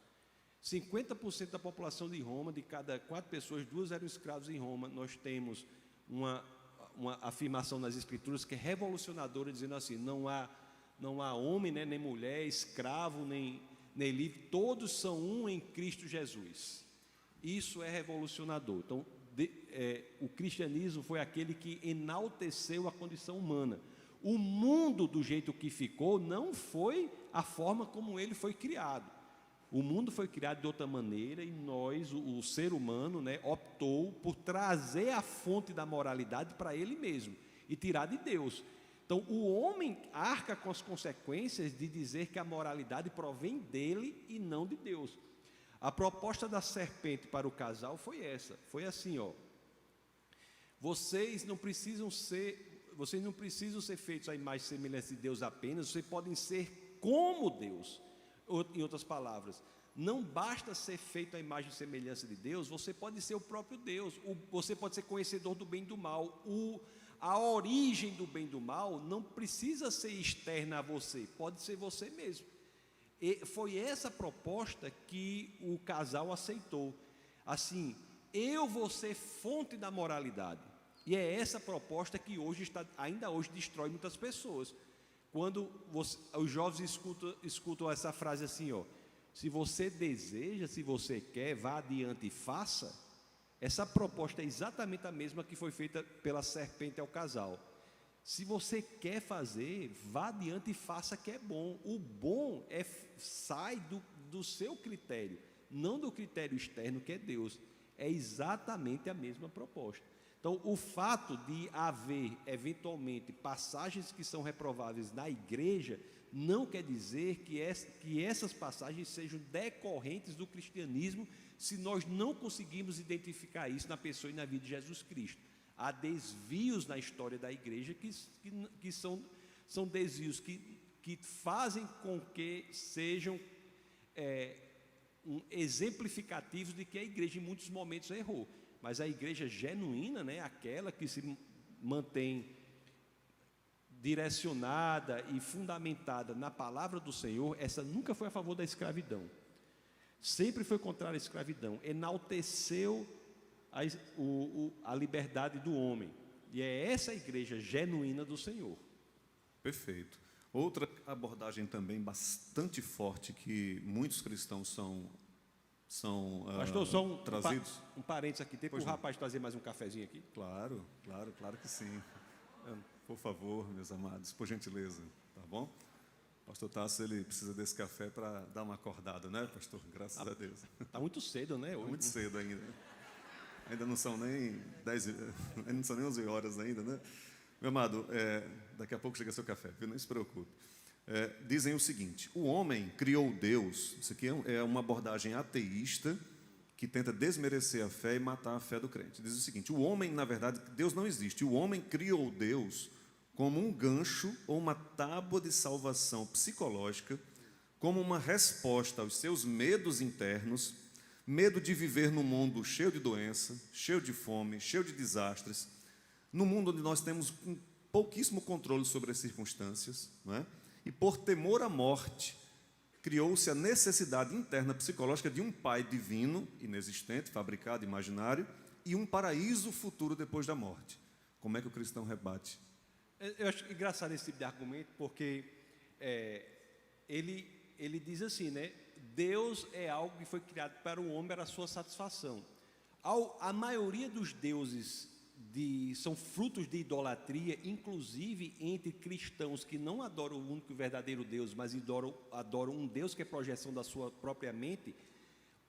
50% da população de Roma, de cada 4 pessoas, 2 eram escravos em Roma. Nós temos uma afirmação nas Escrituras que é revolucionadora, dizendo assim, não há homem, né, nem mulher, escravo, nem livre, todos são um em Cristo Jesus. Isso é revolucionador. Então, o cristianismo foi aquele que enalteceu a condição humana. O mundo, do jeito que ficou, não foi a forma como ele foi criado. O mundo foi criado de outra maneira e nós, o ser humano, né, optou por trazer a fonte da moralidade para ele mesmo e tirar de Deus. Então, o homem arca com as consequências de dizer que a moralidade provém dele e não de Deus. A proposta da serpente para o casal foi essa, foi assim, ó: vocês não precisam ser feitos à imagem e semelhança de Deus apenas, vocês podem ser como Deus. Em outras palavras, não basta ser feito à imagem e semelhança de Deus, você pode ser o próprio Deus, você pode ser conhecedor do bem e do mal. A origem do bem e do mal não precisa ser externa a você, pode ser você mesmo. E foi essa proposta que o casal aceitou. Assim, eu vou ser fonte da moralidade. E é essa proposta que ainda hoje destrói muitas pessoas. Quando os jovens escutam essa frase assim, ó: se você deseja, se você quer, vá adiante e faça. Essa proposta é exatamente a mesma que foi feita pela serpente ao casal. Se você quer fazer, vá adiante e faça, que é bom. O bom sai do seu critério, não do critério externo, que é Deus. É exatamente a mesma proposta. Então, o fato de haver, eventualmente, passagens que são reprováveis na igreja, não quer dizer que essas passagens sejam decorrentes do cristianismo, se nós não conseguimos identificar isso na pessoa e na vida de Jesus Cristo. Há desvios na história da igreja que são desvios que fazem com que sejam exemplificativos de que a igreja em muitos momentos errou. Mas a igreja genuína, né, aquela que se mantém direcionada e fundamentada na palavra do Senhor, essa nunca foi a favor da escravidão. Sempre foi contrária à escravidão. Enalteceu a liberdade do homem. E é essa a igreja genuína do Senhor. Perfeito. Outra abordagem também bastante forte que muitos cristãos são Pastor, só trazidos. um parênteses aqui, tem para o rapaz trazer mais um cafezinho aqui? Claro que sim. Por favor, meus amados, por gentileza, tá bom? Pastor Tasso, ele precisa desse café para dar uma acordada, né, pastor? Graças a Deus. Está muito cedo, né? Muito cedo ainda. Ainda não são nem 10, ainda não são nem 11 horas ainda, né? Meu amado, daqui a pouco chega seu café, viu? Não se preocupe. Dizem o seguinte: o homem criou Deus. Isso aqui é uma abordagem ateísta que tenta desmerecer a fé e matar a fé do crente. Diz o seguinte: o homem, na verdade, Deus não existe. O homem criou Deus como um gancho ou uma tábua de salvação psicológica, como uma resposta aos seus medos internos, medo de viver num mundo cheio de doença, cheio de fome, cheio de desastres, num mundo onde nós temos um pouquíssimo controle sobre as circunstâncias, não é? E por temor à morte, criou-se a necessidade interna psicológica de um pai divino, inexistente, fabricado, imaginário, e um paraíso futuro depois da morte. Como é que o cristão rebate? Eu acho engraçado esse tipo de argumento, porque ele diz assim, né? Deus é algo que foi criado para o homem, para a sua satisfação. A maioria dos deuses são frutos de idolatria, inclusive entre cristãos que não adoram o único e verdadeiro Deus, mas adoram um Deus que é projeção da sua própria mente.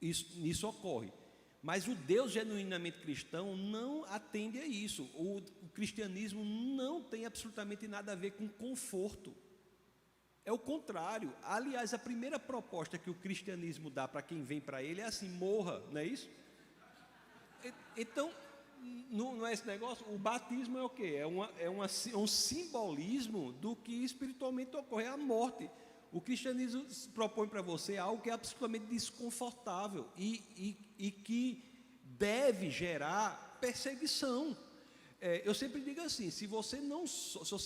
Isso ocorre. Mas o Deus genuinamente cristão não atende a isso. O cristianismo não tem absolutamente nada a ver com conforto. É o contrário. Aliás, a primeira proposta que o cristianismo dá para quem vem para ele é assim: morra, não é isso? Então, não é esse negócio? O batismo é o quê? É um simbolismo do que espiritualmente ocorre, é a morte. O cristianismo propõe para você algo que é absolutamente desconfortável e que deve gerar perseguição. Eu sempre digo assim: se você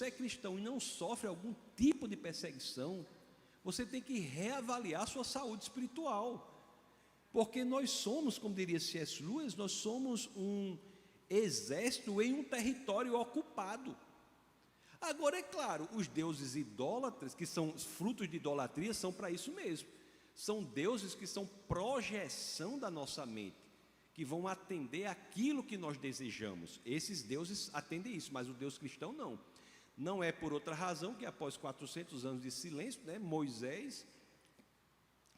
é cristão e não sofre algum tipo de perseguição, você tem que reavaliar sua saúde espiritual. Porque nós somos, como diria C.S. Lewis, nós somos um exército em um território ocupado. Agora, é claro, os deuses idólatras, que são frutos de idolatria, são para isso mesmo. São deuses que são projeção da nossa mente, que vão atender aquilo que nós desejamos. Esses deuses atendem isso, mas o Deus cristão não. Não é por outra razão que após 400 anos de silêncio, né, Moisés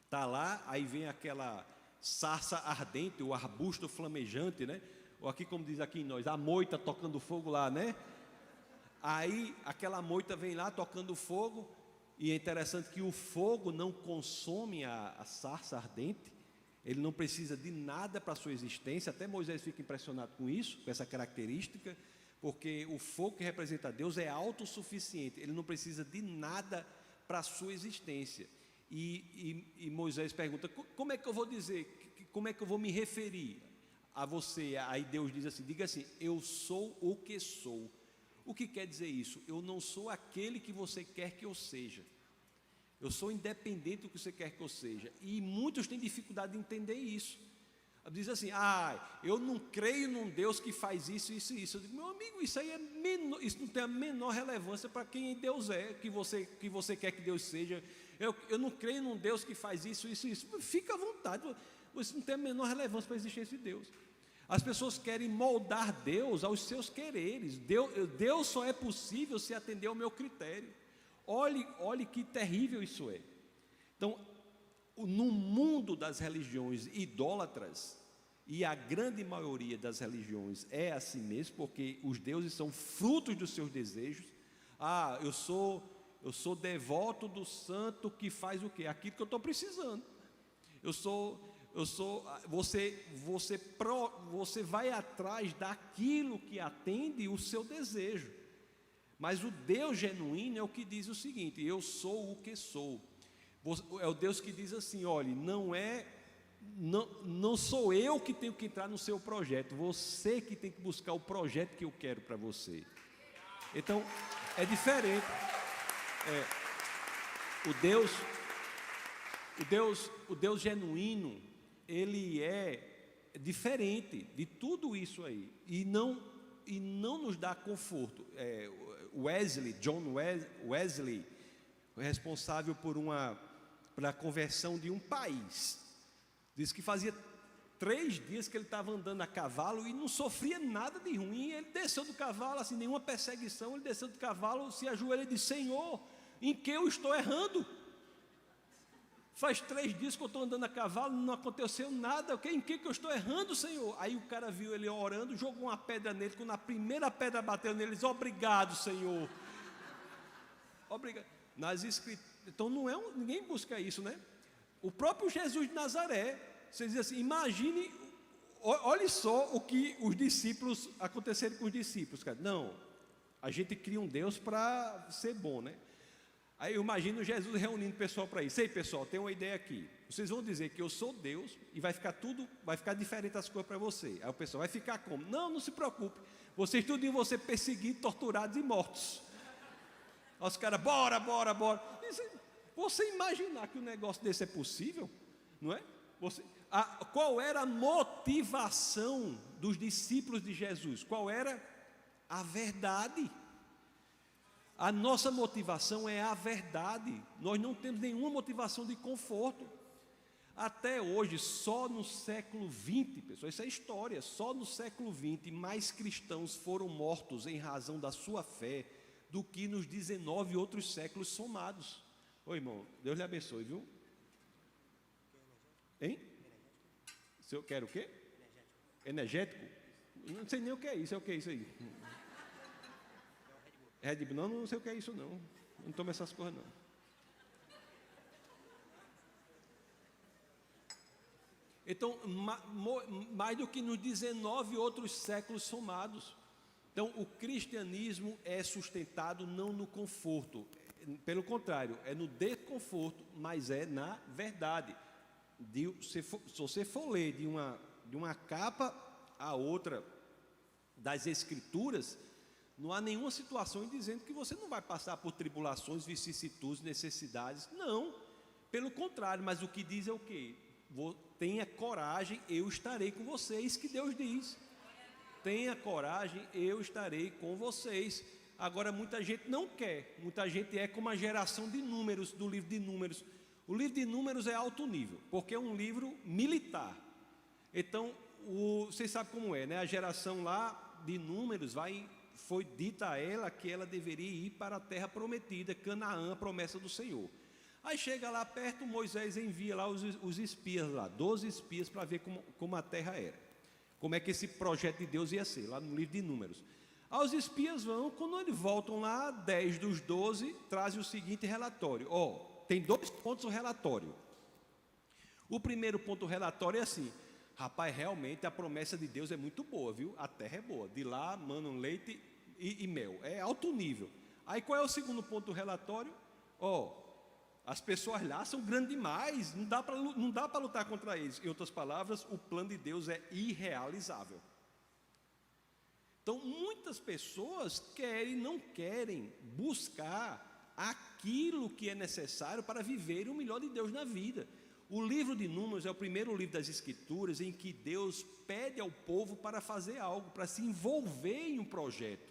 está lá, aí vem aquela sarça ardente, o arbusto flamejante, né? Ou aqui, como diz aqui em nós, a moita tocando fogo lá, né? Aí aquela moita vem lá tocando fogo, e é interessante que o fogo não consome a sarça ardente, ele não precisa de nada para a sua existência. Até Moisés fica impressionado com isso, com essa característica, porque o fogo que representa Deus é autossuficiente, ele não precisa de nada para a sua existência. E Moisés pergunta: como é que eu vou dizer, como é que eu vou me referir a você? Aí Deus diz assim: diga assim, eu sou o que sou. O que quer dizer isso? Eu não sou aquele que você quer que eu seja, eu sou independente do que você quer que eu seja. E muitos têm dificuldade de entender isso. Diz assim: eu não creio num Deus que faz isso, isso e isso. Eu digo: meu amigo, isso aí isso não tem a menor relevância para quem Deus é, que você quer que Deus seja. Eu não creio num Deus que faz isso, isso e isso. Fica à vontade, isso não tem a menor relevância para a existência de Deus. As pessoas querem moldar Deus aos seus quereres. Deus só é possível se atender ao meu critério. Olhe que terrível isso é. Então, no mundo das religiões idólatras, e a grande maioria das religiões é assim mesmo, porque os deuses são frutos dos seus desejos. Eu sou devoto do santo que faz o quê? Aquilo que eu estou precisando. Você vai atrás daquilo que atende o seu desejo. Mas o Deus genuíno é o que diz o seguinte: eu sou o que sou. É o Deus que diz assim: olha, não sou eu que tenho que entrar no seu projeto, você que tem que buscar o projeto que eu quero para você. Então, é diferente. O Deus genuíno, ele é diferente de tudo isso aí, e não nos dá conforto. John Wesley, responsável pela conversão de um país, diz que fazia 3 dias que ele estava andando a cavalo e não sofria nada de ruim. Ele desceu do cavalo, assim, nenhuma perseguição. Ele desceu do cavalo, se ajoelha e diz: Senhor, em que eu estou errando? Faz 3 dias que eu estou andando a cavalo, não aconteceu nada. Em que eu estou errando, Senhor? Aí o cara viu ele orando, jogou uma pedra nele. Quando a primeira pedra bateu nele, ele disse: obrigado, Senhor. Obrigado. Então ninguém busca isso, né? O próprio Jesus de Nazaré, você diz assim, imagine, olhe só o que os discípulos, aconteceram com os discípulos, cara. Não, a gente cria um Deus para ser bom, né? Aí eu imagino Jesus reunindo o pessoal para isso. Ei, pessoal, tem uma ideia aqui. Vocês vão dizer que eu sou Deus e vai ficar diferente as coisas para você. Aí o pessoal vai ficar como? Não se preocupe. Vocês tudo vão ser perseguidos, torturados e mortos. Aí os caras, bora. Você imaginar que um negócio desse é possível? Não é? Qual era a motivação dos discípulos de Jesus? Qual era? A verdade. A nossa motivação é a verdade. Nós não temos nenhuma motivação de conforto. Até hoje, só no século XX, pessoal, isso é história, só no século XX mais cristãos foram mortos em razão da sua fé do que nos 19 outros séculos somados. Ô irmão, Deus lhe abençoe, viu? Hein? Se eu quero o quê? Energético? Não sei nem o que é isso. É o que é isso aí? Red Bull? Não sei o que é isso não. Não tomo essas coisas não. Então, mais do que nos 19 outros séculos somados. Então, o cristianismo é sustentado não no conforto, pelo contrário, é no desconforto, mas é na verdade. Se você for ler de uma capa a outra das Escrituras, não há nenhuma situação dizendo que você não vai passar por tribulações, vicissitudes, necessidades. Não, pelo contrário, mas o que diz é o quê? Tenha coragem, eu estarei com vocês, que Deus diz. Tenha coragem, eu estarei com vocês. Agora, muita gente não quer. Muita gente é como a geração de Números, do livro de Números. O livro de Números é alto nível, porque é um livro militar. Então, vocês sabem como é, né? A geração lá de Números foi dita a ela que ela deveria ir para a terra prometida, Canaã, a promessa do Senhor. Aí chega lá perto, Moisés envia lá os espias lá, 12 espias, para ver como a terra era. Como é que esse projeto de Deus ia ser, lá no livro de Números. Aos espias vão, quando eles voltam lá, 10 dos 12 trazem o seguinte relatório. Tem 2 pontos o relatório. O primeiro ponto do relatório é assim: rapaz, realmente a promessa de Deus é muito boa, viu? A terra é boa. De lá manam leite e mel. É alto nível. Aí qual é o segundo ponto do relatório? As pessoas lá são grandes demais. Não dá para lutar contra eles. Em outras palavras, o plano de Deus é irrealizável. Então, muitas pessoas não querem buscar aquilo que é necessário para viver o melhor de Deus na vida. O livro de Números é o primeiro livro das Escrituras em que Deus pede ao povo para fazer algo, para se envolver em um projeto.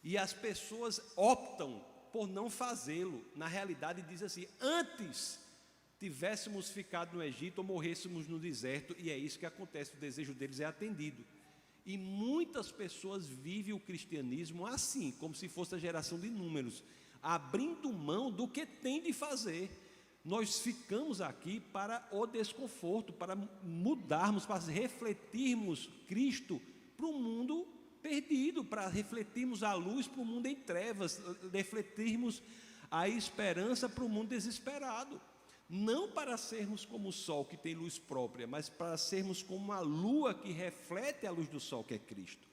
E as pessoas optam por não fazê-lo. Na realidade, diz assim: antes tivéssemos ficado no Egito ou morrêssemos no deserto, e é isso que acontece, o desejo deles é atendido. E muitas pessoas vivem o cristianismo assim, como se fosse a geração de Números, abrindo mão do que tem de fazer. Nós ficamos aqui para o desconforto, para mudarmos, para refletirmos Cristo para o mundo perdido, para refletirmos a luz para o mundo em trevas, refletirmos a esperança para o mundo desesperado. Não para sermos como o sol que tem luz própria, mas para sermos como a lua que reflete a luz do sol, que é Cristo.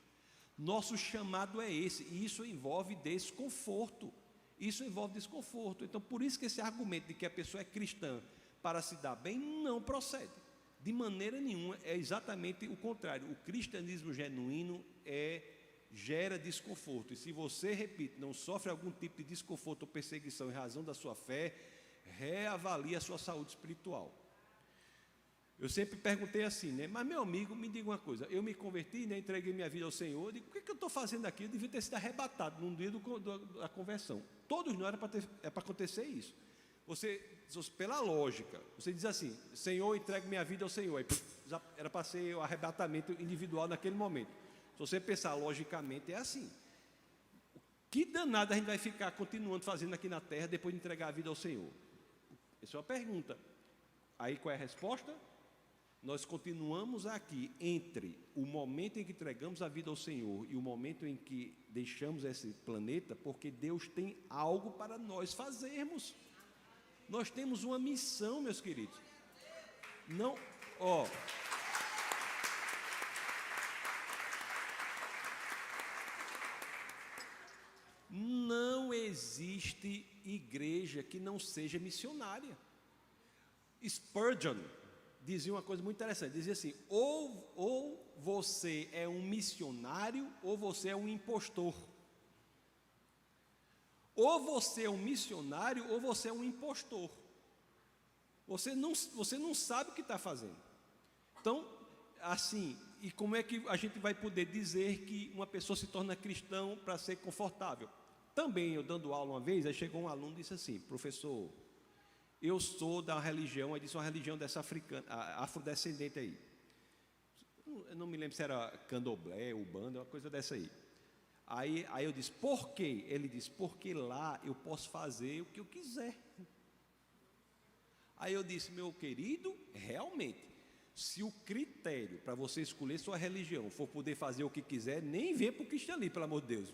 Nosso chamado é esse, e isso envolve desconforto. Então, por isso que esse argumento de que a pessoa é cristã para se dar bem não procede. De maneira nenhuma, é exatamente o contrário. O cristianismo genuíno gera desconforto. E se você, repito, não sofre algum tipo de desconforto ou perseguição em razão da sua fé, reavalie a sua saúde espiritual. Eu sempre perguntei assim, mas meu amigo, me diga uma coisa: eu me converti, entreguei minha vida ao Senhor, digo, o que eu estou fazendo aqui? Eu devia ter sido arrebatado num dia da conversão. Todos nós é para acontecer isso. Você, pela lógica, você diz assim: Senhor, entregue minha vida ao Senhor. Aí, já era para ser o arrebatamento individual naquele momento. Se você pensar logicamente, é assim. Que danada a gente vai ficar continuando fazendo aqui na terra depois de entregar a vida ao Senhor? Essa é uma pergunta. Aí qual é a resposta? Nós continuamos aqui entre o momento em que entregamos a vida ao Senhor e o momento em que deixamos esse planeta, porque Deus tem algo para nós fazermos. Nós temos uma missão, meus queridos. Não existe igreja que não seja missionária. Spurgeon dizia uma coisa muito interessante, dizia assim: ou você é um missionário ou você é um impostor. Ou você é um missionário ou você é um impostor. Você não sabe o que está fazendo. Então, assim, e como é que a gente vai poder dizer que uma pessoa se torna cristão para ser confortável? Também, eu dando aula uma vez, aí chegou um aluno e disse assim: professor, eu sou da religião, aí disse uma religião dessa africana, afrodescendente aí. Eu não me lembro se era candomblé, ubanda, uma coisa dessa aí. Aí eu disse: por quê? Ele disse: porque lá eu posso fazer o que eu quiser. Aí eu disse: meu querido, realmente, se o critério para você escolher sua religião for poder fazer o que quiser, nem vem para o cristianismo, pelo amor de Deus.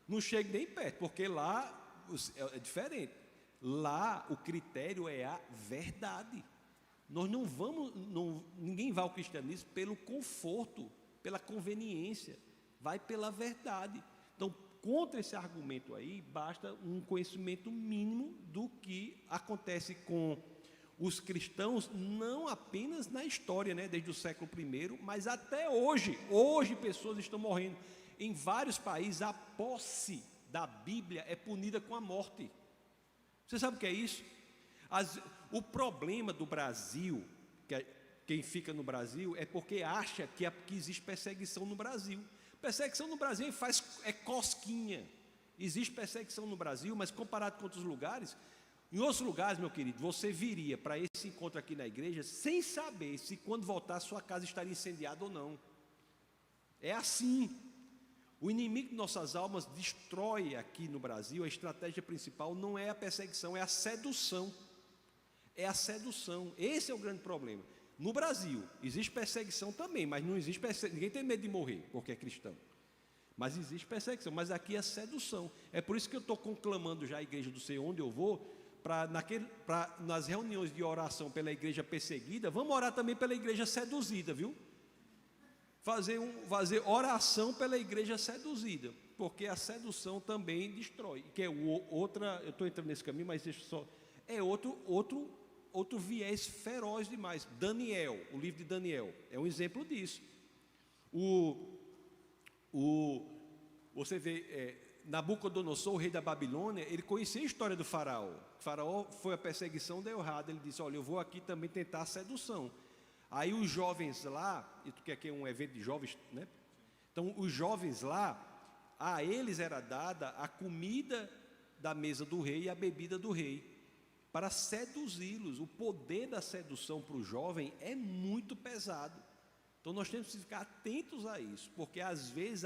Não chegue nem perto, porque lá é diferente. Lá o critério é a verdade. Nós não vamos, ninguém vai ao cristianismo pelo conforto, pela conveniência, vai pela verdade. Então, contra esse argumento aí, basta um conhecimento mínimo do que acontece com os cristãos, não apenas na história, desde o século I, mas até hoje. Hoje pessoas estão morrendo. Em vários países, a posse da Bíblia é punida com a morte. Você sabe o que é isso? O problema do Brasil, quem fica no Brasil, é porque acha que existe perseguição no Brasil. Perseguição no Brasil é cosquinha. Existe perseguição no Brasil, mas comparado com outros lugares, em outros lugares, meu querido, você viria para esse encontro aqui na igreja sem saber se quando voltar sua casa estaria incendiada ou não. É assim. O inimigo de nossas almas destrói aqui no Brasil. A estratégia principal não é a perseguição, é a sedução. É a sedução. Esse é o grande problema. No Brasil, existe perseguição também, mas não existe perseguição. Ninguém tem medo de morrer porque é cristão. Mas existe perseguição, mas aqui é sedução. É por isso que eu estou conclamando já a igreja do Senhor, onde eu vou, nas reuniões de oração pela igreja perseguida, vamos orar também pela igreja seduzida, viu? Fazer oração pela igreja seduzida, porque a sedução também destrói, que é outra, eu estou entrando nesse caminho, mas deixa só, é outro viés feroz demais. Daniel, o livro de Daniel, é um exemplo disso. Você vê, Nabucodonosor, o rei da Babilônia, ele conhecia a história do faraó. O faraó foi a perseguição, deu errado, ele disse, olha, eu vou aqui também tentar a sedução. Aí os jovens lá, e tu quer que é um evento de jovens, né? Então os jovens lá, a eles era dada a comida da mesa do rei e a bebida do rei, para seduzi-los. O poder da sedução para o jovem é muito pesado. Então nós temos que ficar atentos a isso, porque às vezes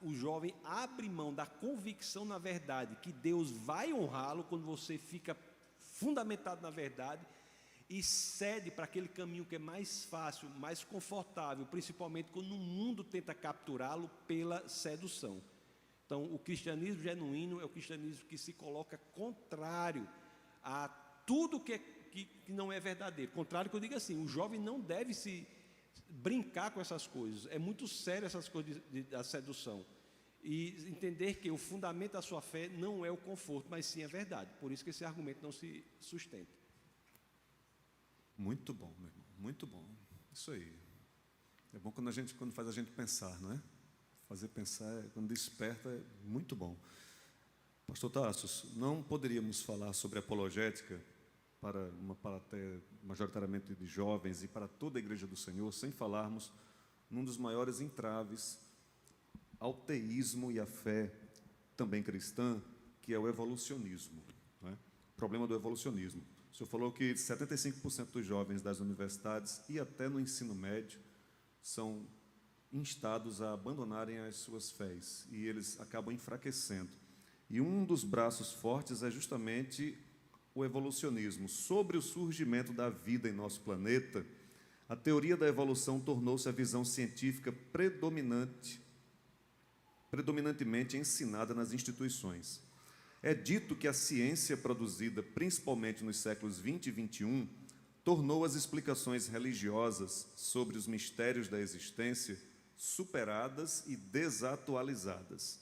o jovem abre mão da convicção na verdade, que Deus vai honrá-lo quando você fica fundamentado na verdade, e cede para aquele caminho que é mais fácil, mais confortável, principalmente quando o mundo tenta capturá-lo pela sedução. Então, o cristianismo genuíno é o cristianismo que se coloca contrário a tudo que não é verdadeiro. Contrário que eu digo assim, o jovem não deve se brincar com essas coisas. É muito sério essas coisas da sedução. E entender que o fundamento da sua fé não é o conforto, mas sim a verdade. Por isso que esse argumento não se sustenta. Muito bom, meu irmão, muito bom. Isso aí. É bom quando faz a gente pensar, não é? Fazer pensar, quando desperta, é muito bom. Pastor Tassos, não poderíamos falar sobre apologética para uma plateia majoritariamente de jovens e para toda a Igreja do Senhor, sem falarmos num dos maiores entraves ao teísmo e à fé também cristã, que é o evolucionismo, não é? O problema do evolucionismo. O senhor falou que 75% dos jovens das universidades e até no ensino médio são instados a abandonarem as suas fés e eles acabam enfraquecendo. E um dos braços fortes é justamente o evolucionismo. Sobre o surgimento da vida em nosso planeta, a teoria da evolução tornou-se a visão científica predominantemente ensinada nas instituições. É dito que a ciência produzida principalmente nos séculos 20 e 21 tornou as explicações religiosas sobre os mistérios da existência superadas e desatualizadas.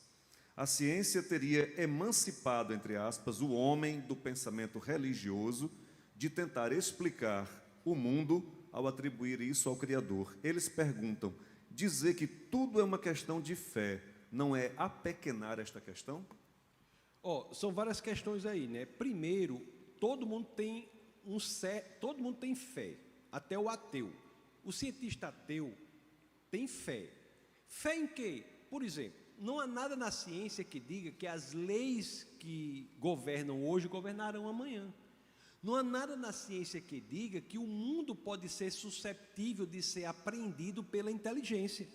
A ciência teria emancipado, entre aspas, o homem do pensamento religioso de tentar explicar o mundo ao atribuir isso ao Criador. Eles perguntam, dizer que tudo é uma questão de fé não é apequenar esta questão? São várias questões aí, né? Primeiro, todo mundo tem fé, até o ateu. O cientista ateu tem fé. Fé em quê? Por exemplo, não há nada na ciência que diga que as leis que governam hoje governarão amanhã. Não há nada na ciência que diga que o mundo pode ser susceptível de ser apreendido pela inteligência.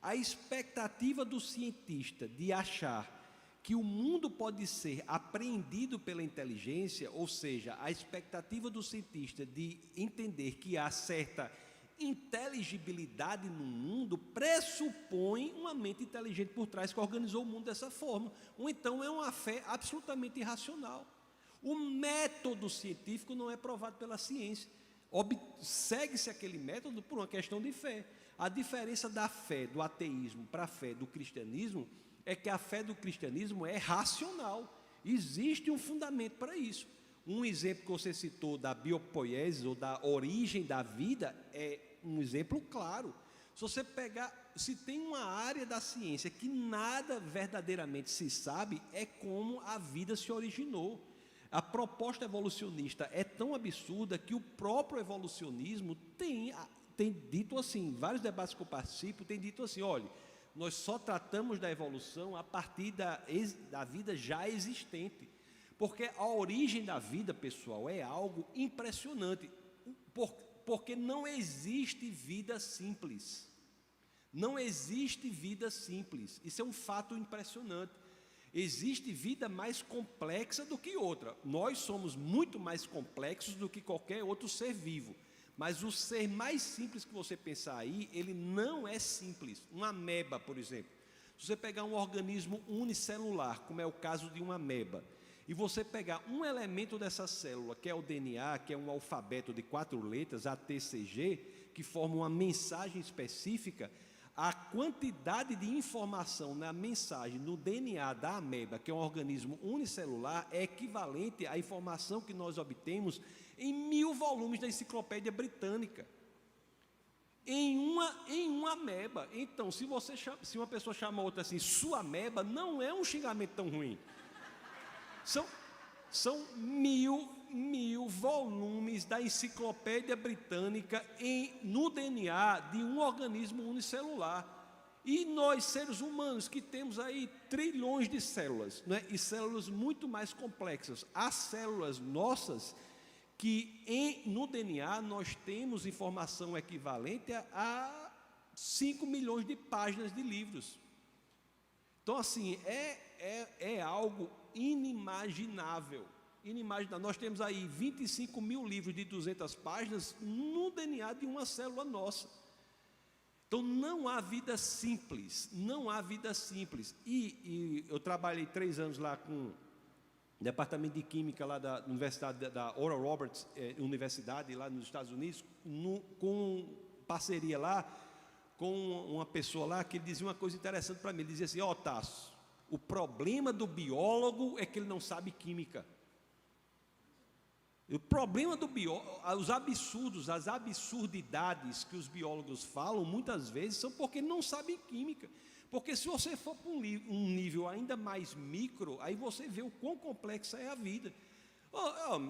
A expectativa do cientista de achar que o mundo pode ser apreendido pela inteligência, ou seja, a expectativa do cientista de entender que há certa inteligibilidade no mundo, pressupõe uma mente inteligente por trás que organizou o mundo dessa forma. Ou então é uma fé absolutamente irracional. O método científico não é provado pela ciência. Segue-se aquele método por uma questão de fé. A diferença da fé do ateísmo para a fé do cristianismo é que a fé do cristianismo é racional. Existe um fundamento para isso. Um exemplo que você citou da biopoiese ou da origem da vida é um exemplo claro. Se você pegar, se tem uma área da ciência que nada verdadeiramente se sabe, é como a vida se originou. A proposta evolucionista é tão absurda que o próprio evolucionismo tem dito assim, vários debates que eu participo, tem dito assim, olha, nós só tratamos da evolução a partir da vida já existente. Porque a origem da vida, pessoal, é algo impressionante. Porque não existe vida simples. Não existe vida simples. Isso é um fato impressionante. Existe vida mais complexa do que outra. Nós somos muito mais complexos do que qualquer outro ser vivo. Mas o ser mais simples que você pensar aí, ele não é simples. Uma ameba, por exemplo. Se você pegar um organismo unicelular, como é o caso de uma ameba, e você pegar um elemento dessa célula, que é o DNA, que é um alfabeto de 4 letras, A, T, C, G, que forma uma mensagem específica, a quantidade de informação na mensagem, no DNA da ameba, que é um organismo unicelular, é equivalente à informação que nós obtemos em 1000 volumes da Enciclopédia Britânica. Em uma ameba. Então, se uma pessoa chama outra assim, sua ameba, não é um xingamento tão ruim. São 1000 volumes da Enciclopédia Britânica no DNA de um organismo unicelular. E nós, seres humanos, que temos aí trilhões de células, né? E células muito mais complexas. Há células nossas que no DNA nós temos informação equivalente a 5 milhões de páginas de livros. Então, assim, é algo inimaginável. Nós temos aí 25 mil livros de 200 páginas no DNA de uma célula nossa. Então, não há vida simples, E eu trabalhei 3 anos lá com o departamento de química lá da Universidade da Oral Roberts Universidade, lá nos Estados Unidos, com parceria lá, com uma pessoa lá que dizia uma coisa interessante para mim. Ele dizia assim: Tasso, o problema do biólogo é que ele não sabe química. O problema do biólogo, os absurdos, as absurdidades que os biólogos falam, muitas vezes, são porque não sabem química. Porque se você for para um nível ainda mais micro, aí você vê o quão complexa é a vida.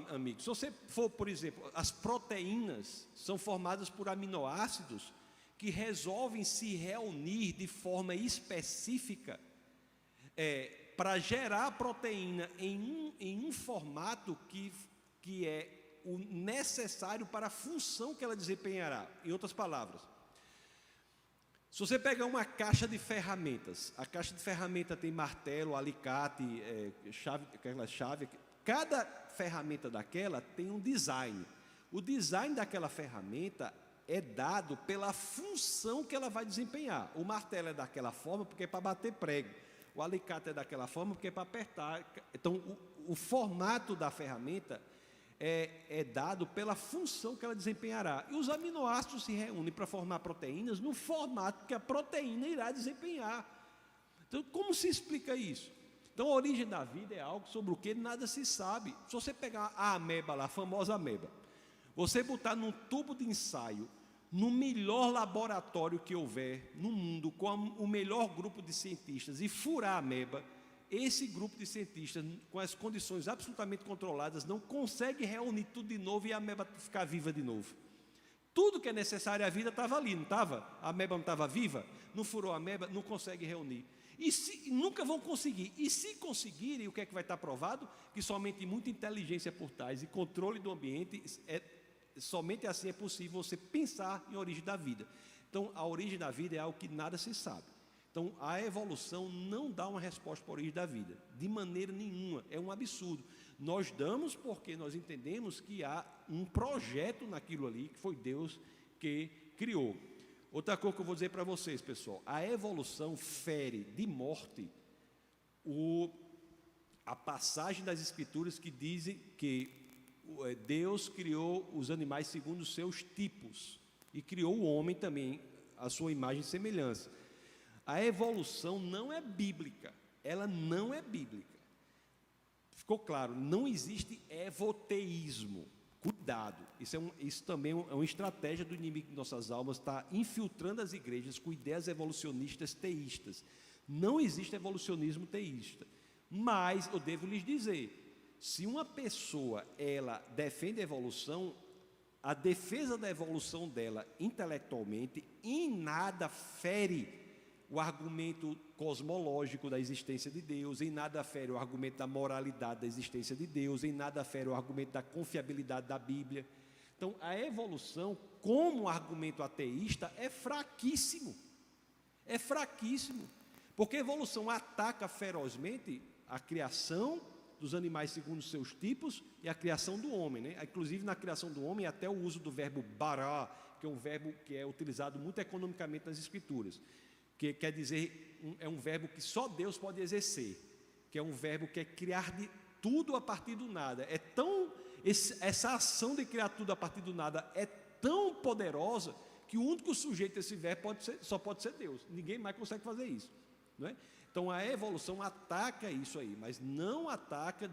Amigo, se você for, por exemplo, as proteínas são formadas por aminoácidos que resolvem se reunir de forma específica para gerar a proteína em um formato que é o necessário para a função que ela desempenhará. Em outras palavras, se você pegar uma caixa de ferramentas, a caixa de ferramenta tem martelo, alicate, chave, cada ferramenta daquela tem um design. O design daquela ferramenta é dado pela função que ela vai desempenhar. O martelo é daquela forma porque é para bater prego. O alicate é daquela forma porque é para apertar. Então, o formato da ferramenta é dado pela função que ela desempenhará. E os aminoácidos se reúnem para formar proteínas no formato que a proteína irá desempenhar. Então, como se explica isso? Então, a origem da vida é algo sobre o que nada se sabe. Se você pegar a ameba lá, a famosa ameba, você botar num tubo de ensaio, no melhor laboratório que houver no mundo, com o melhor grupo de cientistas, e furar a ameba, esse grupo de cientistas, com as condições absolutamente controladas, não consegue reunir tudo de novo e a ameba ficar viva de novo. Tudo que é necessário à vida estava ali, não estava? A ameba não estava viva? Não furou a ameba, não consegue reunir. Nunca vão conseguir. E se conseguirem, o que é que vai estar provado? Que somente muita inteligência por trás e controle do ambiente, somente assim é possível você pensar em origem da vida. Então, a origem da vida é algo que nada se sabe. Então, a evolução não dá uma resposta para a origem da vida, de maneira nenhuma, é um absurdo. Nós damos porque nós entendemos que há um projeto naquilo ali, que foi Deus que criou. Outra coisa que eu vou dizer para vocês, pessoal, a evolução fere de morte a passagem das Escrituras que dizem que Deus criou os animais segundo os seus tipos, e criou o homem também, a sua imagem e semelhança. A evolução não é bíblica, ela não é bíblica. Ficou claro, não existe evoteísmo. Cuidado, isso também é uma estratégia do inimigo de nossas almas, está infiltrando as igrejas com ideias evolucionistas teístas. Não existe evolucionismo teísta. Mas eu devo lhes dizer, se uma pessoa ela defende a evolução, a defesa da evolução dela intelectualmente em nada fere o argumento cosmológico da existência de Deus, em nada fere o argumento da moralidade da existência de Deus, em nada fere o argumento da confiabilidade da Bíblia. Então, a evolução, como argumento ateísta, é fraquíssimo. É fraquíssimo. Porque a evolução ataca ferozmente a criação dos animais segundo os seus tipos e a criação do homem, né? Inclusive, na criação do homem, até o uso do verbo bara, que é um verbo que é utilizado muito economicamente nas Escrituras. que quer dizer, é um verbo que só Deus pode exercer, que é um verbo que é criar de tudo a partir do nada. Essa ação de criar tudo a partir do nada é tão poderosa que o único sujeito desse verbo só pode ser Deus. Ninguém mais consegue fazer isso, não é? Então a evolução ataca isso aí, mas não ataca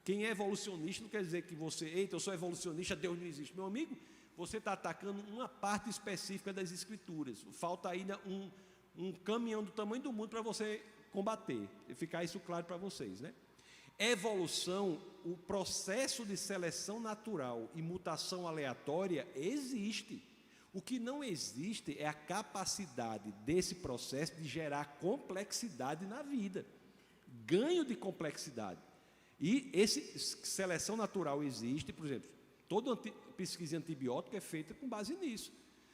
quem é evolucionista. Não quer dizer que você, eita, eu sou evolucionista, Deus não existe. Meu amigo, você está atacando uma parte específica das Escrituras. Falta ainda um caminhão do tamanho do mundo para você combater, e ficar isso claro para vocês, né? Evolução, o processo de seleção natural e mutação aleatória existe. O que não existe é a capacidade desse processo de gerar complexidade na vida, ganho de complexidade. E essa seleção natural existe, por exemplo, toda pesquisa antibiótica é feita com base nisso.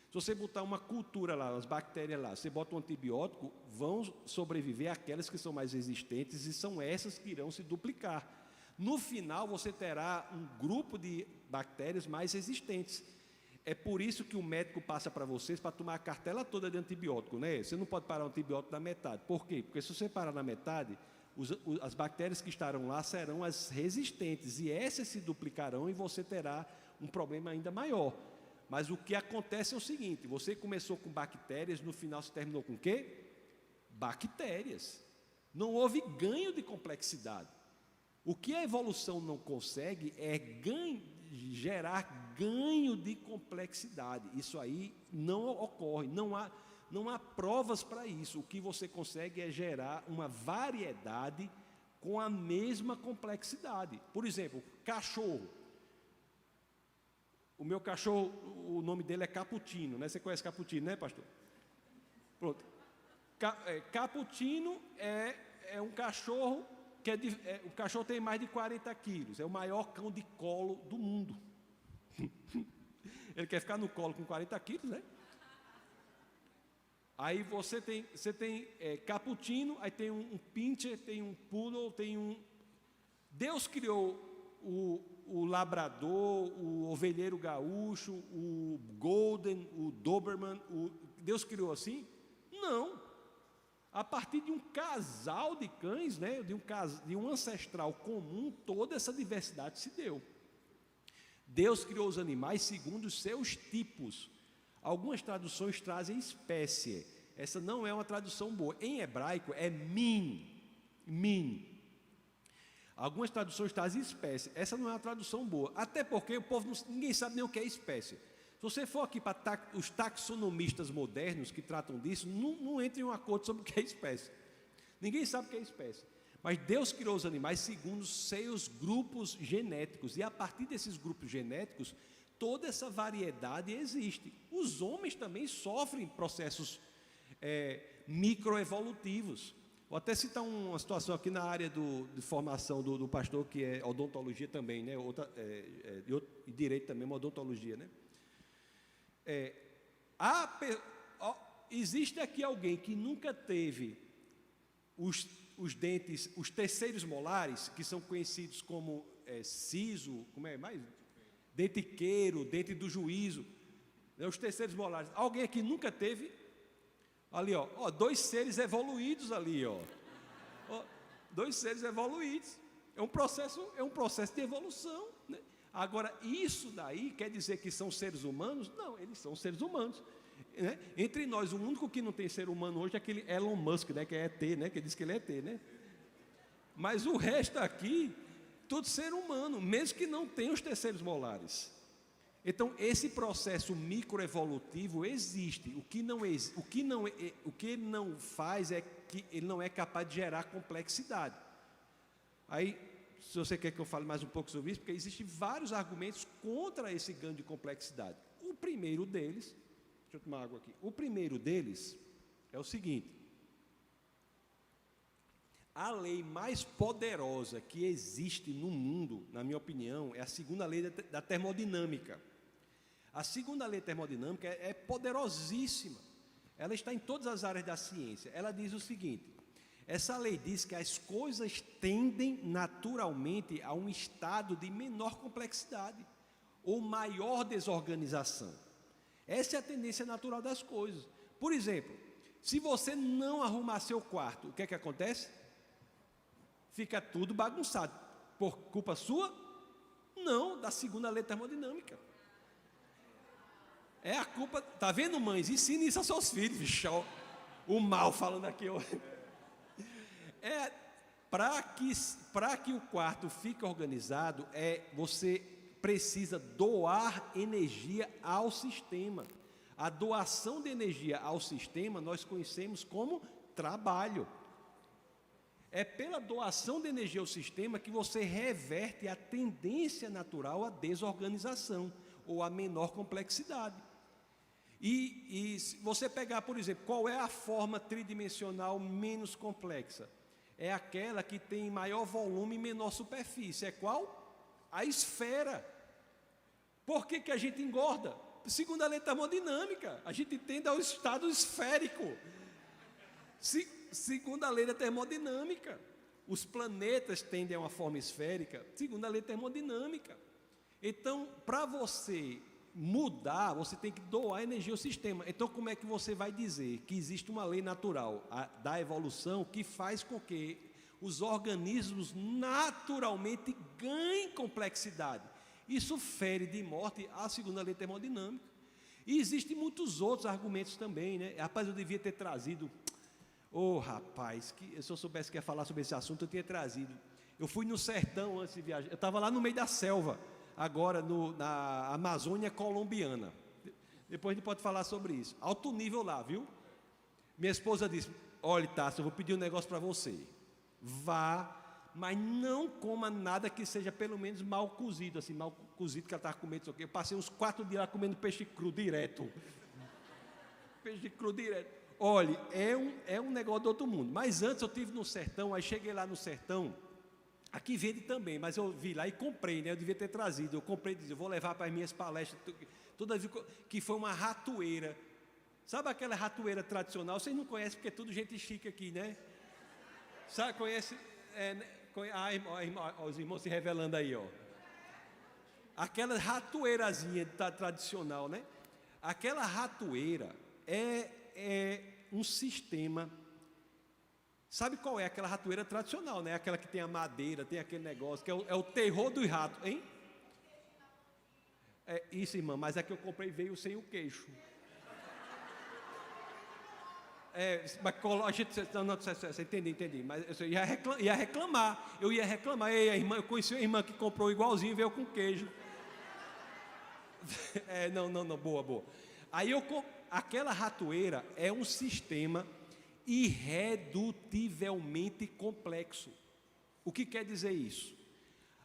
Se você botar uma cultura lá, as bactérias lá, você bota um antibiótico, vão sobreviver aquelas que são mais resistentes e são essas que irão se duplicar. No final, você terá um grupo de bactérias mais resistentes. É por isso que o médico passa para vocês para tomar a cartela toda de antibiótico, né? Você não pode parar o antibiótico na metade. Por quê? Porque se você parar na metade, as bactérias que estarão lá serão as resistentes e essas se duplicarão e você terá um problema ainda maior. Mas o que acontece é o seguinte: você começou com bactérias, no final você terminou com o quê? Bactérias. Não houve ganho de complexidade. O que a evolução não consegue é gerar ganho de complexidade. Isso aí não ocorre, não há provas para isso. O que você consegue é gerar uma variedade com a mesma complexidade. Por exemplo, cachorro. O meu cachorro, o nome dele é Cappuccino, né? Você conhece Cappuccino, né, pastor? Pronto. Cappuccino é um cachorro que o cachorro tem mais de 40 quilos, é o maior cão de colo do mundo. Ele quer ficar no colo com 40 quilos, né? Aí você tem Cappuccino, aí tem um Pinscher, tem um Poodle, tem um... Deus criou o labrador, o ovelheiro gaúcho, o golden, o doberman, Deus criou assim? Não. A partir de um casal de cães, né, de um ancestral comum, toda essa diversidade se deu. Deus criou os animais segundo os seus tipos. Algumas traduções trazem espécie. Essa não é uma tradução boa. Em hebraico é min. Algumas traduções trazem espécie. Essa não é uma tradução boa. Até porque o povo ninguém sabe nem o que é espécie. Se você for aqui para os taxonomistas modernos que tratam disso, não entre em um acordo sobre o que é espécie. Ninguém sabe o que é espécie. Mas Deus criou os animais segundo os seus grupos genéticos. E a partir desses grupos genéticos, toda essa variedade existe. Os homens também sofrem processos microevolutivos. Vou até citar uma situação aqui na área de formação do pastor, que é odontologia também, né? E direito também, uma odontologia, né? Existe aqui alguém que nunca teve os dentes, os terceiros molares, que são conhecidos como siso, como é mais? Dentiqueiro, dente do juízo, né? Os terceiros molares. Alguém aqui nunca teve? Ali, ó, dois seres evoluídos ali, ó. Dois seres evoluídos. É um processo de evolução, né? Agora, isso daí quer dizer que são seres humanos? Não, eles são seres humanos, né? Entre nós, o único que não tem ser humano hoje é aquele Elon Musk, né, que é ET, né, que diz que ele é ET, né? Mas o resto aqui, todo ser humano, mesmo que não tenha os terceiros molares. Então, esse processo microevolutivo existe. O que ele não faz é que ele não é capaz de gerar complexidade. Aí, se você quer que eu fale mais um pouco sobre isso, porque existem vários argumentos contra esse ganho de complexidade. O primeiro deles, deixa eu tomar água aqui. O primeiro deles é o seguinte: a lei mais poderosa que existe no mundo, na minha opinião, é a segunda lei da termodinâmica. A segunda lei termodinâmica é poderosíssima. Ela está em todas as áreas da ciência. Ela diz o seguinte: essa lei diz que as coisas tendem naturalmente a um estado de menor complexidade ou maior desorganização. Essa é a tendência natural das coisas. Por exemplo, Se você não arrumar seu quarto, o que é que acontece? Fica tudo bagunçado. Por culpa sua? Não, da segunda lei termodinâmica. É a culpa. Tá vendo, mães? Ensine isso aos seus filhos, bicho. O mal falando aqui. Para que o quarto fique organizado, você precisa doar energia ao sistema. A doação de energia ao sistema nós conhecemos como trabalho. É pela doação de energia ao sistema que você reverte a tendência natural à desorganização ou à menor complexidade. E se você pegar, por exemplo, qual é a forma tridimensional menos complexa? É aquela que tem maior volume e menor superfície. É qual? A esfera. Por que a gente engorda? Segundo a lei termodinâmica, a gente tende ao estado esférico. Segundo a lei da termodinâmica, os planetas tendem a uma forma esférica, segundo a lei termodinâmica. Então, para você mudar, você tem que doar energia ao sistema. Então, como é que você vai dizer que existe uma lei natural da evolução que faz com que os organismos naturalmente ganhem complexidade? Isso fere de morte a segunda lei termodinâmica. E existem muitos outros argumentos também, né? Rapaz, eu devia ter trazido... rapaz, se eu soubesse que ia falar sobre esse assunto, eu tinha trazido. Eu fui no sertão antes de viajar. Eu estava lá no meio da selva, agora na Amazônia colombiana. Depois a gente pode falar sobre isso. Alto nível lá, viu? Minha esposa disse: olha, Tássio, eu vou pedir um negócio para você. Vá, mas não coma nada que seja pelo menos mal cozido, assim, mal cozido que ela estava comendo. Eu passei uns 4 dias lá comendo peixe cru direto. Peixe cru direto. Olha, é um negócio do outro mundo. Mas antes eu estive no sertão, aí cheguei lá no sertão, aqui vende também, mas eu vi lá e comprei, né? Eu devia ter trazido. Eu comprei, eu vou levar para as minhas palestras, toda vez que foi uma ratoeira. Sabe aquela ratoeira tradicional? Vocês não conhecem, porque é tudo gente chique aqui, né? Sabe, conhece? Os irmãos se revelando aí, ó. Aquela ratoeirazinha tradicional, né? Aquela ratoeira é um sistema. Sabe qual é aquela ratoeira tradicional, né? Aquela que tem a madeira, tem aquele negócio, que é o terror dos ratos, hein? É isso, irmã, mas a que eu comprei veio sem o queixo. Mas a gente, não, você entendi, mas eu ia reclamar. Ei, a irmã, eu conheci uma irmã que comprou igualzinho e veio com queijo. Não, boa. Aí aquela ratoeira é um sistema irredutivelmente complexo. O que quer dizer isso?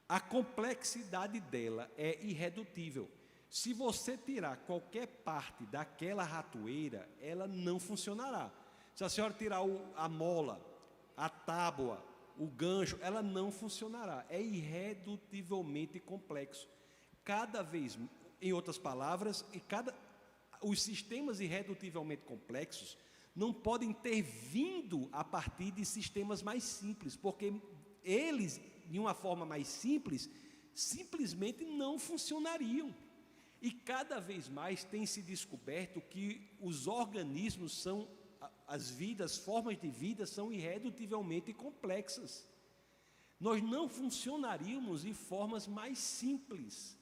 A complexidade dela é irredutível. Se você tirar qualquer parte daquela ratoeira, ela não funcionará. Se a senhora tirar a mola, a tábua, o gancho, ela não funcionará. É irredutivelmente complexo. Cada vez, em outras palavras, os sistemas irredutivelmente complexos não podem ter vindo a partir de sistemas mais simples, porque eles, de uma forma mais simples, simplesmente não funcionariam. E cada vez mais tem se descoberto que os organismos formas de vida são irredutivelmente complexas. Nós não funcionaríamos em formas mais simples.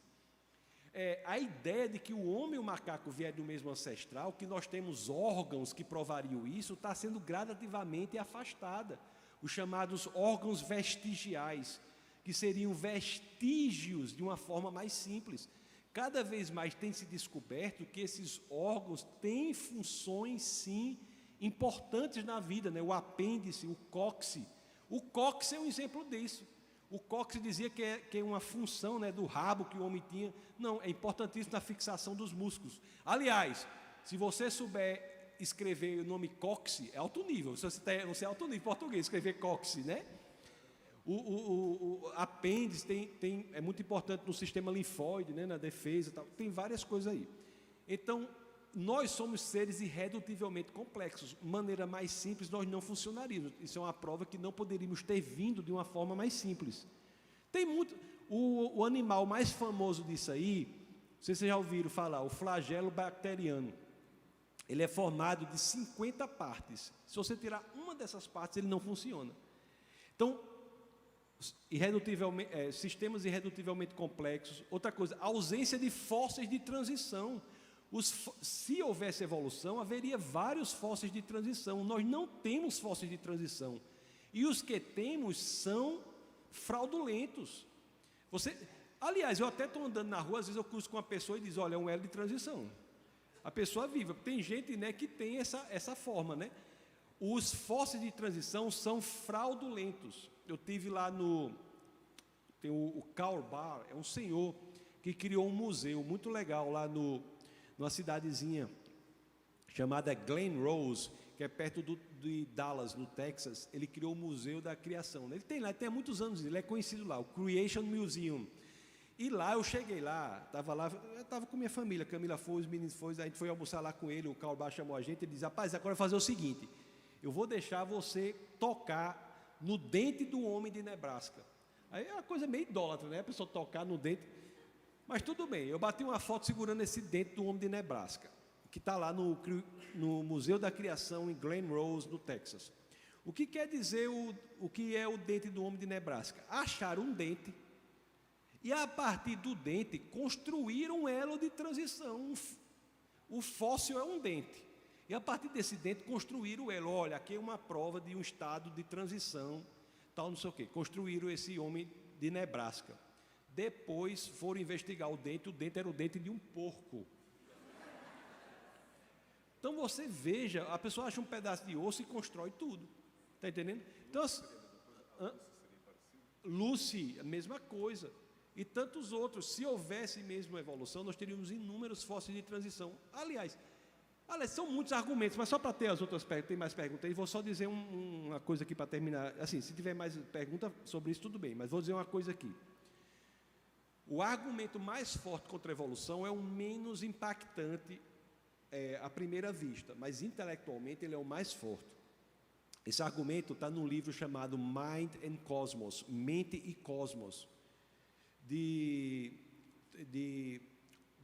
A ideia de que o homem e o macaco vieram do mesmo ancestral, que nós temos órgãos que provariam isso, está sendo gradativamente afastada. Os chamados órgãos vestigiais, que seriam vestígios de uma forma mais simples. Cada vez mais tem se descoberto que esses órgãos têm funções, sim, importantes na vida, né? O apêndice, o cóccix. O cóccix é um exemplo disso. O cóccix dizia que é uma função, né, do rabo que o homem tinha. Não, é importantíssimo na fixação dos músculos. Aliás, se você souber escrever o nome cóccix, é alto nível. Se você é alto nível em português, escrever cóccix, né? O apêndice é muito importante no sistema linfóide, né, na defesa e tal. Tem várias coisas aí. Então, nós somos seres irredutivelmente complexos. De maneira mais simples, nós não funcionaríamos. Isso é uma prova que não poderíamos ter vindo de uma forma mais simples. Tem muito... O animal mais famoso disso aí, não sei se vocês já ouviram falar, o flagelo bacteriano. ele é formado de 50 partes. Se você tirar uma dessas partes, ele não funciona. Então, sistemas irredutivelmente complexos. Outra coisa, ausência de fósseis de transição. Se houvesse evolução, haveria vários fósseis de transição. Nós não temos fósseis de transição. E os que temos são fraudulentos. Aliás, eu até estou andando na rua, às vezes eu cruzo com uma pessoa e diz, olha, é um elo de transição. A pessoa viva. Tem gente, né, que tem essa forma, né? Os fósseis de transição são fraudulentos. Eu tive lá tem o Karl Barth, é um senhor que criou um museu muito legal lá numa cidadezinha chamada Glen Rose, que é perto de Dallas, no Texas. Ele criou o Museu da Criação. Ele tem há muitos anos, ele é conhecido lá, o Creation Museum. E lá, eu cheguei lá, eu estava com minha família, Camila foi, os meninos foram, a gente foi almoçar lá com ele, o Karl Barth chamou a gente, ele disse, rapaz, agora eu vou fazer o seguinte, eu vou deixar você tocar no dente do homem de Nebraska. Aí é uma coisa meio idólatra, né? A pessoa tocar no dente. Mas tudo bem, eu bati uma foto segurando esse dente do homem de Nebraska, que está lá no Museu da Criação em Glen Rose, no Texas. O que quer dizer o que é o dente do homem de Nebraska? Acharam um dente e, a partir do dente, construíram um elo de transição. O fóssil é um dente. E a partir desse dente construíram o elo. Olha, aqui é uma prova de um estado de transição, tal, não sei o quê. Construíram esse homem de Nebraska. Depois foram investigar o dente era o dente de um porco. Então você veja, a pessoa acha um pedaço de osso e constrói tudo. Está entendendo? Então, Lucy, a mesma coisa. E tantos outros. Se houvesse mesmo evolução, nós teríamos inúmeros fósseis de transição. Aliás, são muitos argumentos, mas só para ter as outras perguntas, tem mais perguntas aí, vou só dizer uma coisa aqui para terminar. Assim, se tiver mais pergunta sobre isso, tudo bem, mas vou dizer uma coisa aqui. O argumento mais forte contra a evolução é o menos impactante à primeira vista, mas intelectualmente ele é o mais forte. Esse argumento está num livro chamado Mind and Cosmos, Mente e Cosmos, de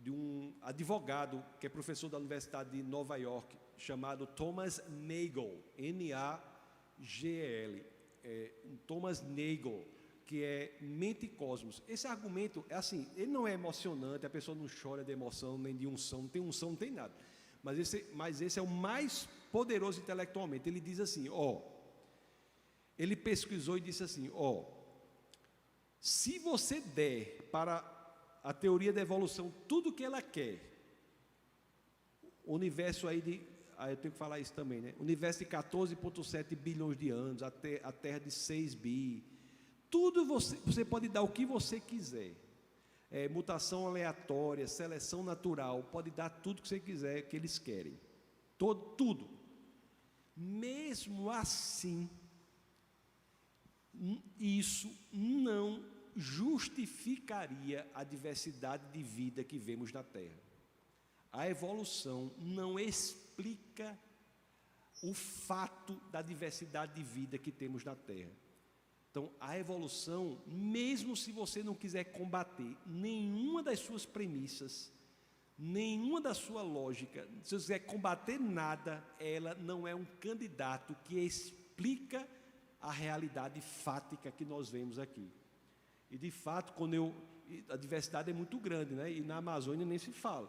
um advogado que é professor da Universidade de Nova York, chamado Thomas Nagel, N-A-G-E-L, Thomas Nagel, que é Mente e Cosmos. Esse argumento é assim, ele não é emocionante, a pessoa não chora de emoção, nem de unção, não tem nada. Mas esse é o mais poderoso intelectualmente. Ele diz assim, ele pesquisou e disse assim, se você der para a teoria da evolução tudo o que ela quer, o universo eu tenho que falar isso também, né? O universo de 14,7 bilhões de anos, a Terra de 6 bi, tudo você pode dar o que você quiser. Mutação aleatória, seleção natural, pode dar tudo que você quiser, que eles querem. Tudo. Mesmo assim, isso não justificaria a diversidade de vida que vemos na Terra. A evolução não explica o fato da diversidade de vida que temos na Terra. Então, a evolução, mesmo se você não quiser combater nenhuma das suas premissas, nenhuma da sua lógica, se você quiser combater nada, ela não é um candidato que explica a realidade fática que nós vemos aqui. E, de fato, a diversidade é muito grande, né? E na Amazônia nem se fala.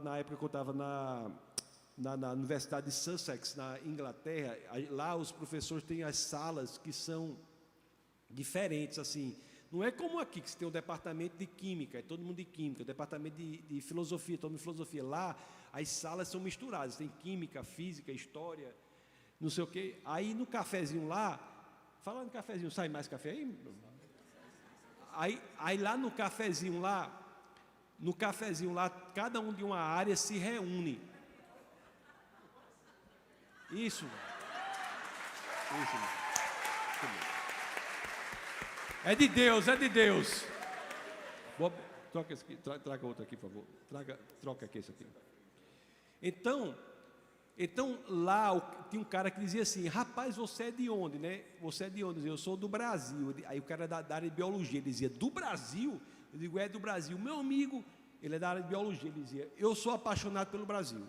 Na época que eu estava na Universidade de Sussex, na Inglaterra, lá os professores têm as salas que são diferentes, assim. Não é como aqui, que você tem o departamento de Química, é todo mundo de Química, o departamento de Filosofia, todo mundo de Filosofia. Lá, as salas são misturadas, tem Química, Física, História, não sei o quê. Aí, no cafezinho lá, fala no cafezinho, sai mais café aí? Aí lá no cafezinho lá, cada um de uma área se reúne. Isso. É de Deus. Troca esse aqui, traga outro aqui, por favor. Troca aqui esse aqui. Então lá tinha um cara que dizia assim, rapaz, você é de onde, né? Você é de onde? Eu sou do Brasil. Aí o cara da área de biologia, ele dizia, do Brasil? Eu digo, é do Brasil. Meu amigo, ele é da área de biologia, ele dizia, eu sou apaixonado pelo Brasil.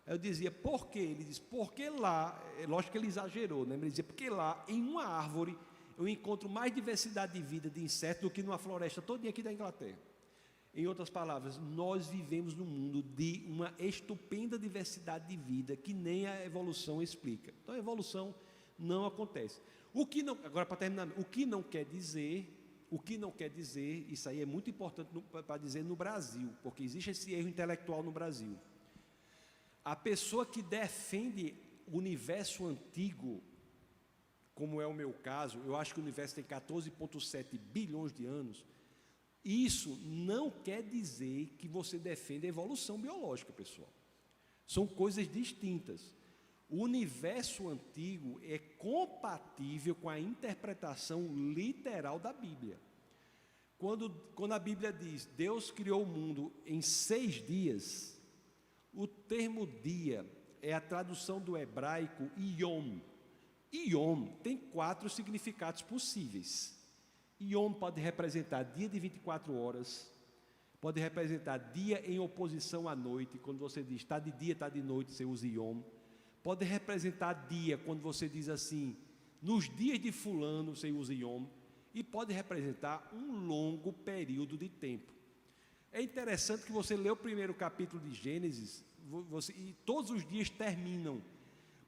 Aí eu dizia, por quê? Ele disse, porque lá, lógico que ele exagerou, né? Ele dizia, porque lá, em uma árvore, eu encontro mais diversidade de vida, de insetos, do que numa floresta todinha aqui da Inglaterra. Em outras palavras, nós vivemos num mundo de uma estupenda diversidade de vida, que nem a evolução explica. Então a evolução não acontece. Agora para terminar, o que não quer dizer, isso aí é muito importante para dizer no Brasil, porque existe esse erro intelectual no Brasil. A pessoa que defende o universo antigo, como é o meu caso, eu acho que o universo tem 14,7 bilhões de anos, isso não quer dizer que você defende a evolução biológica, pessoal. São coisas distintas. O universo antigo é compatível com a interpretação literal da Bíblia. Quando a Bíblia diz, Deus criou o mundo em 6 dias, o termo dia é a tradução do hebraico Yom. Yom tem 4 significados possíveis. Yom pode representar dia de 24 horas, pode representar dia em oposição à noite, quando você diz está de dia, está de noite, você usa Yom. Pode representar dia, quando você diz assim, nos dias de fulano, você usa Yom. E pode representar um longo período de tempo. É interessante que você lê o primeiro capítulo de Gênesis, e todos os dias terminam.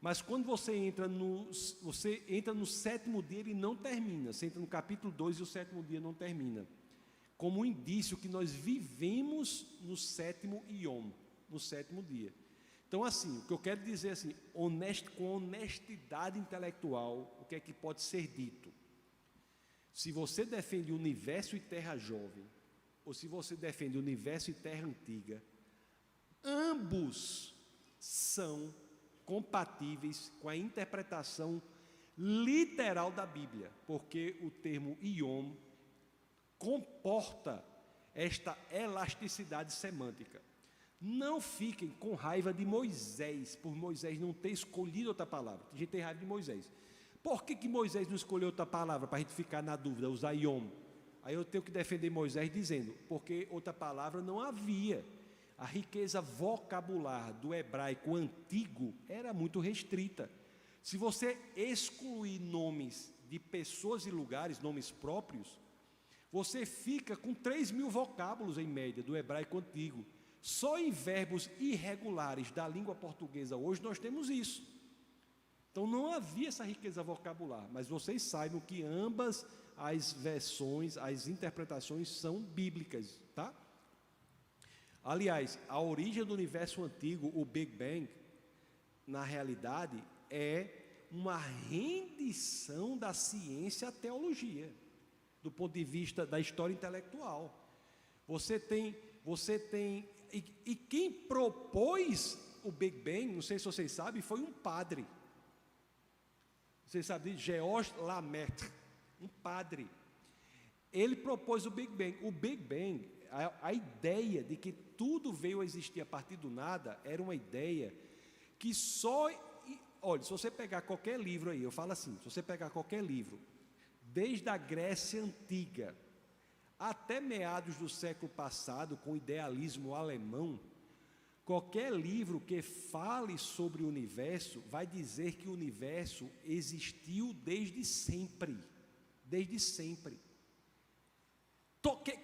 Mas quando você entra no 7º dia, ele não termina. Você entra no capítulo 2 e o 7º dia não termina. Como um indício que nós vivemos no 7º Yom, no 7º dia. Então, assim, o que eu quero dizer assim, com honestidade intelectual, o que é que pode ser dito? Se você defende o universo e terra jovem, ou se você defende o universo e terra antiga, ambos são compatíveis com a interpretação literal da Bíblia, porque o termo Yom comporta esta elasticidade semântica. Não fiquem com raiva de Moisés, por Moisés não ter escolhido outra palavra. A gente tem raiva de Moisés. Por que Moisés não escolheu outra palavra, para a gente ficar na dúvida, usar Yom? Aí eu tenho que defender Moisés dizendo, porque outra palavra não havia. A riqueza vocabular do hebraico antigo era muito restrita. Se você excluir nomes de pessoas e lugares, nomes próprios, você fica com 3.000 vocábulos em média do hebraico antigo. Só em verbos irregulares da língua portuguesa hoje nós temos isso. Então não havia essa riqueza vocabular, mas vocês saibam que ambas as versões, as interpretações são bíblicas, tá? Aliás, a origem do universo antigo, o Big Bang, na realidade, é uma rendição da ciência à teologia, do ponto de vista da história intelectual. Você tem e quem propôs o Big Bang, não sei se vocês sabem, foi um padre. Vocês sabem, Georges Lemaitre, um padre. Ele propôs o Big Bang. O Big Bang, a ideia de que tudo veio a existir a partir do nada, era uma ideia que só... Olha, se você pegar qualquer livro aí, eu falo assim, se você pegar qualquer livro, desde a Grécia Antiga até meados do século passado, com o idealismo alemão, qualquer livro que fale sobre o universo vai dizer que o universo existiu desde sempre. Desde sempre.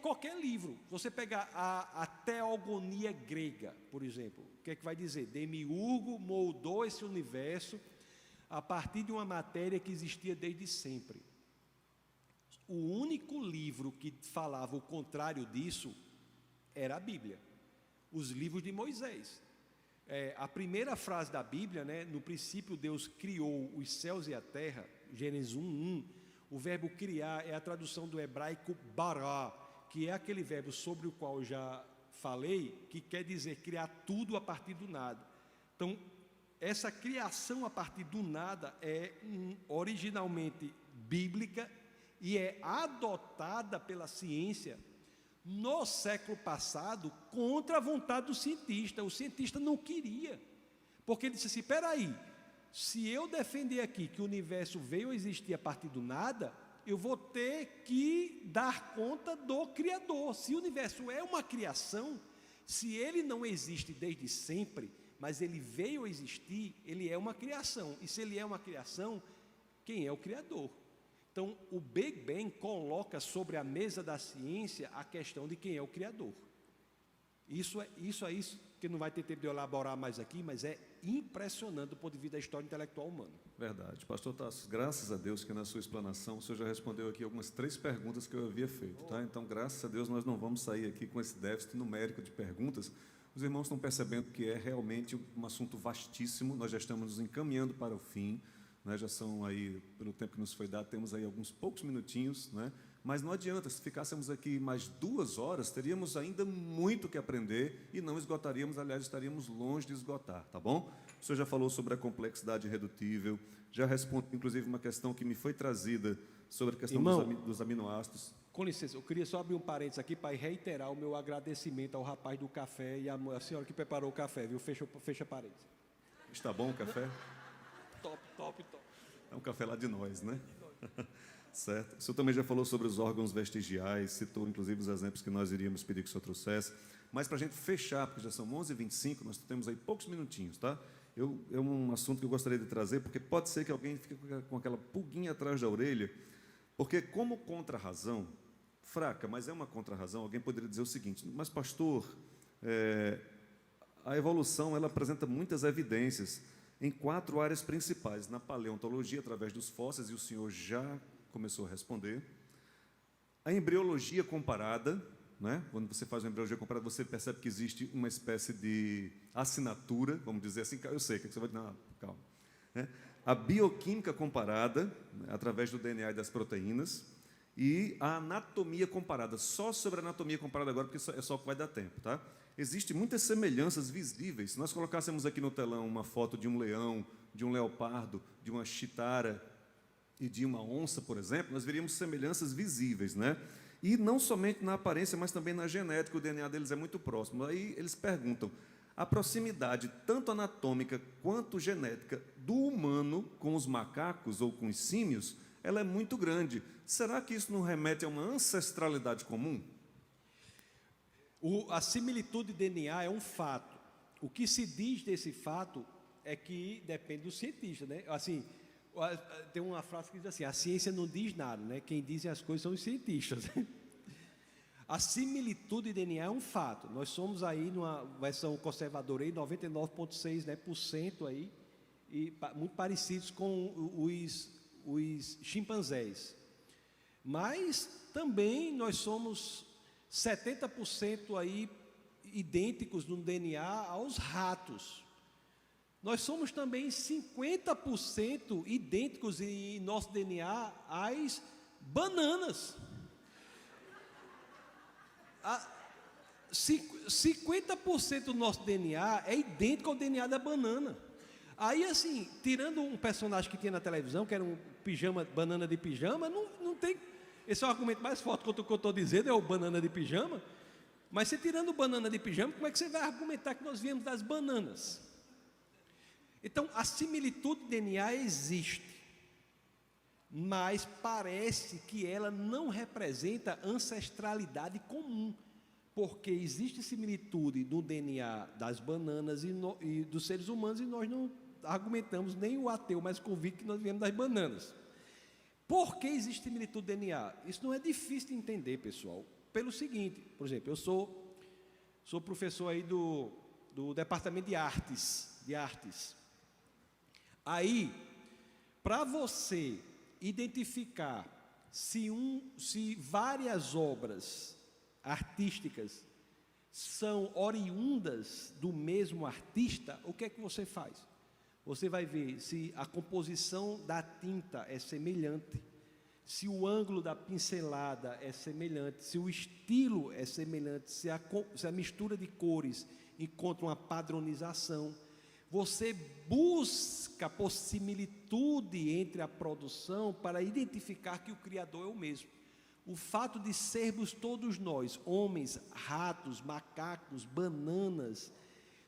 Qualquer livro, você pegar a teogonia grega, por exemplo, o que é que vai dizer? Demiurgo moldou esse universo a partir de uma matéria que existia desde sempre. O único livro que falava o contrário disso era a Bíblia, os livros de Moisés. A primeira frase da Bíblia, né, no princípio Deus criou os céus e a terra, Gênesis 1:1, o verbo criar é a tradução do hebraico bará, que é aquele verbo sobre o qual eu já falei, que quer dizer criar tudo a partir do nada. Então, essa criação a partir do nada é originalmente bíblica e é adotada pela ciência no século passado contra a vontade do cientista. O cientista não queria, porque ele disse assim, espera aí, se eu defender aqui que o universo veio a existir a partir do nada, eu vou ter que dar conta do Criador. Se o universo é uma criação, Se ele não existe desde sempre, mas ele veio a existir, ele é uma criação. E se ele é uma criação, quem é o Criador? Então, o Big Bang coloca sobre a mesa da ciência a questão de quem é o Criador. Isso que não vai ter tempo de elaborar mais aqui, mas é impressionante do ponto de vista da história intelectual humana. Verdade. Pastor Tassos, graças a Deus que na sua explanação o senhor já respondeu aqui algumas 3 perguntas que eu havia feito, tá? Então, graças a Deus, nós não vamos sair aqui com esse déficit numérico de perguntas. Os irmãos estão percebendo que é realmente um assunto vastíssimo, nós já estamos nos encaminhando para o fim, né? Já são aí, pelo tempo que nos foi dado, temos aí alguns poucos minutinhos, né? Mas não adianta, se ficássemos aqui mais 2 horas, teríamos ainda muito que aprender e não esgotaríamos, aliás, estaríamos longe de esgotar, tá bom? O senhor já falou sobre a complexidade irredutível, já respondeu, inclusive, uma questão que me foi trazida sobre a questão dos aminoácidos. Com licença, eu queria só abrir um parênteses aqui para reiterar o meu agradecimento ao rapaz do café e à senhora que preparou o café, viu? Fecha parênteses. Está bom o café? Top. É um café lá de nós, né? Certo. O senhor também já falou sobre os órgãos vestigiais, citou inclusive os exemplos que nós iríamos pedir que o senhor trouxesse. Mas para a gente fechar, porque já são 11h25, nós temos aí poucos minutinhos, tá? É um assunto que eu gostaria de trazer, porque pode ser que alguém fique com aquela pulguinha atrás da orelha, porque como contra-razão, fraca, mas é uma contra-razão, alguém poderia dizer o seguinte: mas pastor, a evolução ela apresenta muitas evidências em 4 áreas principais, na paleontologia, através dos fósseis, e o senhor já começou a responder. A embriologia comparada, né? Quando você faz uma embriologia comparada, você percebe que existe uma espécie de assinatura, vamos dizer assim, eu sei que você vai dizer, não, calma. Né? A bioquímica comparada, né, através do DNA e das proteínas, e a anatomia comparada, só sobre a anatomia comparada agora, porque é só o que vai dar tempo, tá? Existem muitas semelhanças visíveis. Se nós colocássemos aqui no telão uma foto de um leão, de um leopardo, de uma chitara e de uma onça, por exemplo, nós veríamos semelhanças visíveis, né? E não somente na aparência, mas também na genética, o DNA deles é muito próximo. Aí eles perguntam, a proximidade, tanto anatômica quanto genética, do humano com os macacos ou com os símios, ela é muito grande. Será que isso não remete a uma ancestralidade comum? A similitude de DNA é um fato. O que se diz desse fato é que depende do cientista, né? Assim, tem uma frase que diz assim: a ciência não diz nada, né? Quem dizem as coisas são os cientistas. A similitude de DNA é um fato. Nós somos aí numa versão conservadora aí 99,6%, né, aí, e muito parecidos com os chimpanzés. Mas também nós somos 70% aí idênticos no DNA aos ratos. Nós somos também 50% idênticos em nosso DNA às bananas. 50% do nosso DNA é idêntico ao DNA da banana. Aí, assim, tirando um personagem que tinha na televisão, que era um banana de pijama, não tem... Esse é o argumento mais forte que eu estou dizendo, é o banana de pijama. Mas você tirando o banana de pijama, como é que você vai argumentar que nós viemos das bananas? Então, a similitude de DNA existe, mas parece que ela não representa ancestralidade comum, porque existe similitude no DNA das bananas e dos seres humanos, e nós não argumentamos, nem o ateu mais convicto, que nós viemos das bananas. Por que existe similitude de DNA? Isso não é difícil de entender, pessoal. Pelo seguinte, por exemplo, eu sou professor aí do departamento de artes. Aí, para você identificar se várias obras artísticas são oriundas do mesmo artista, o que é que você faz? Você vai ver se a composição da tinta é semelhante, se o ângulo da pincelada é semelhante, se o estilo é semelhante, se a mistura de cores encontra uma padronização. Você busca por similitude entre a produção para identificar que o Criador é o mesmo. O fato de sermos todos nós, homens, ratos, macacos, bananas,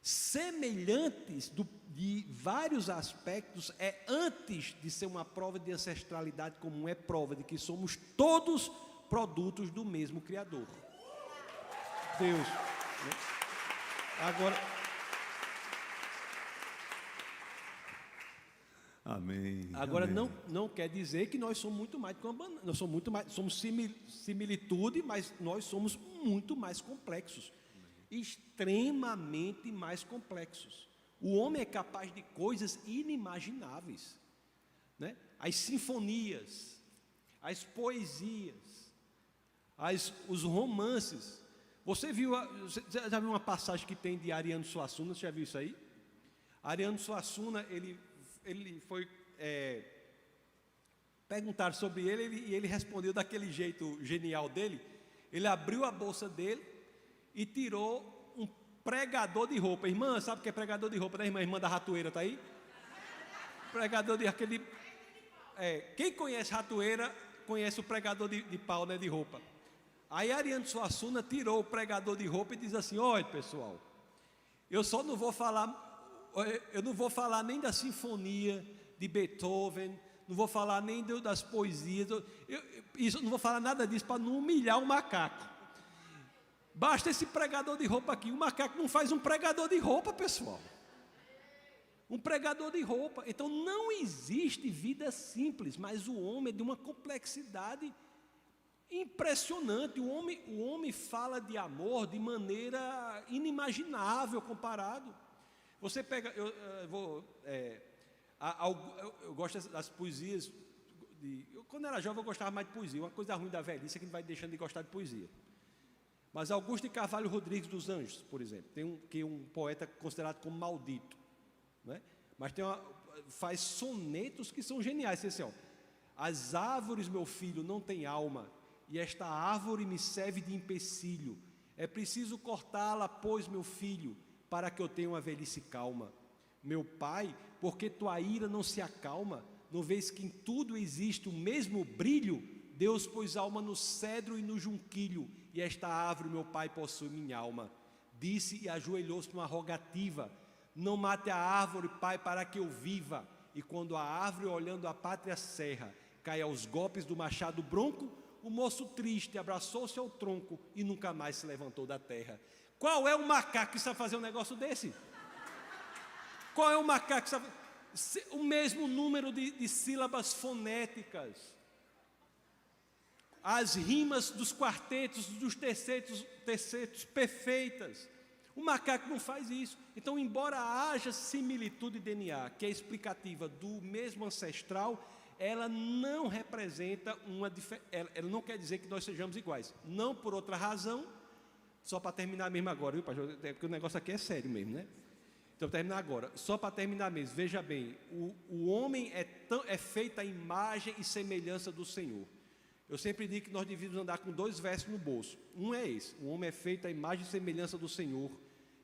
semelhantes de vários aspectos, é antes de ser uma prova de ancestralidade comum, é prova de que somos todos produtos do mesmo Criador, Deus, né? Agora, Amém. agora amém. não quer dizer que nós somos muito mais do que uma banana. Nós somos muito mais, somos similitude, mas nós somos muito mais complexos. Extremamente mais complexos. O homem é capaz de coisas inimagináveis, né? As sinfonias, as poesias, os romances. Você já viu uma passagem que tem de Ariano Suassuna? Você já viu isso aí? Ariano Suassuna, ele foi perguntaram sobre ele e ele respondeu daquele jeito genial dele. Ele abriu a bolsa dele e tirou um pregador de roupa. Irmã, sabe o que é pregador de roupa, né, irmã? Irmã da ratoeira, está aí? Pregador de aquele. Quem conhece ratoeira, conhece o pregador de pau, né, de roupa. Aí Ariano Suassuna tirou o pregador de roupa e diz assim: olha, pessoal, eu não vou falar nem da sinfonia de Beethoven, não vou falar nem das poesias, não vou falar nada disso para não humilhar o macaco. Basta esse pregador de roupa aqui. O macaco não faz um pregador de roupa, pessoal. Um pregador de roupa. Então não existe vida simples, mas o homem é de uma complexidade impressionante. O homem fala de amor de maneira inimaginável comparado. Você pega, eu gosto das poesias. Quando era jovem eu gostava mais de poesia. Uma coisa ruim da velhice é que a gente vai deixando de gostar de poesia. Mas Augusto de Carvalho Rodrigues dos Anjos, por exemplo, que é um poeta considerado como maldito, né? Mas faz sonetos que são geniais. Assim, ó: as árvores, meu filho, não têm alma, e esta árvore me serve de empecilho. É preciso cortá-la, pois, meu filho, para que eu tenha uma velhice calma. Meu pai, porque tua ira não se acalma, não vês que em tudo existe o mesmo brilho? Deus pôs alma no cedro e no junquilho, e esta árvore, meu pai, possui minha alma. Disse e ajoelhou-se numa rogativa: não mate a árvore, pai, para que eu viva. E quando a árvore, olhando a pátria serra, cai aos golpes do machado bronco, o moço triste abraçou-se ao tronco e nunca mais se levantou da terra. Qual é o macaco que sabe fazer um negócio desse? Qual é o macaco que sabe? O mesmo número de sílabas fonéticas, as rimas dos quartetos, dos tercetos perfeitas. O macaco não faz isso. Então, embora haja similitude de DNA, que é explicativa do mesmo ancestral, ela não representa ela não quer dizer que nós sejamos iguais. Não por outra razão, só para terminar mesmo agora, viu, pastor? Porque o negócio aqui é sério mesmo, né? Então, vou terminar agora. Só para terminar mesmo, veja bem, o homem é feito à imagem e semelhança do Senhor. Eu sempre digo que nós devíamos andar com 2 versos no bolso. Um é esse: o homem é feito à imagem e semelhança do Senhor.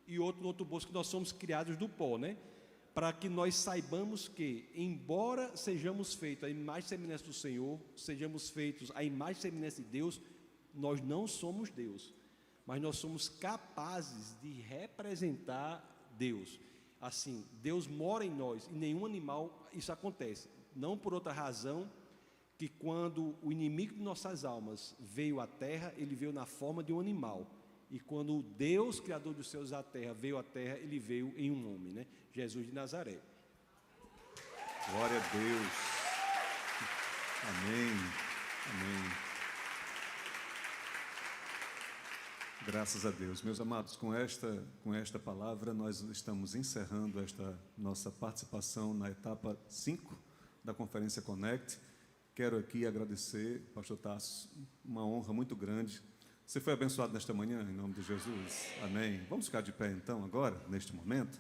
E outro no outro bolso, que nós somos criados do pó, né? Para que nós saibamos que, embora sejamos feitos à imagem e semelhança do Senhor, sejamos feitos à imagem e semelhança de Deus, nós não somos Deus, mas nós somos capazes de representar Deus. Assim, Deus mora em nós, e nenhum animal isso acontece. Não por outra razão que quando o inimigo de nossas almas veio à terra, ele veio na forma de um animal. E quando o Deus, Criador dos céus e da terra, veio à terra, ele veio em um homem, né? Jesus de Nazaré. Glória a Deus. Amém. Amém. Graças a Deus. Meus amados, com esta palavra, nós estamos encerrando esta nossa participação na etapa 5 da Conferência Connect. Quero aqui agradecer, pastor Tassos, uma honra muito grande. Você foi abençoado nesta manhã, em nome de Jesus? Amém. Vamos ficar de pé então agora, neste momento?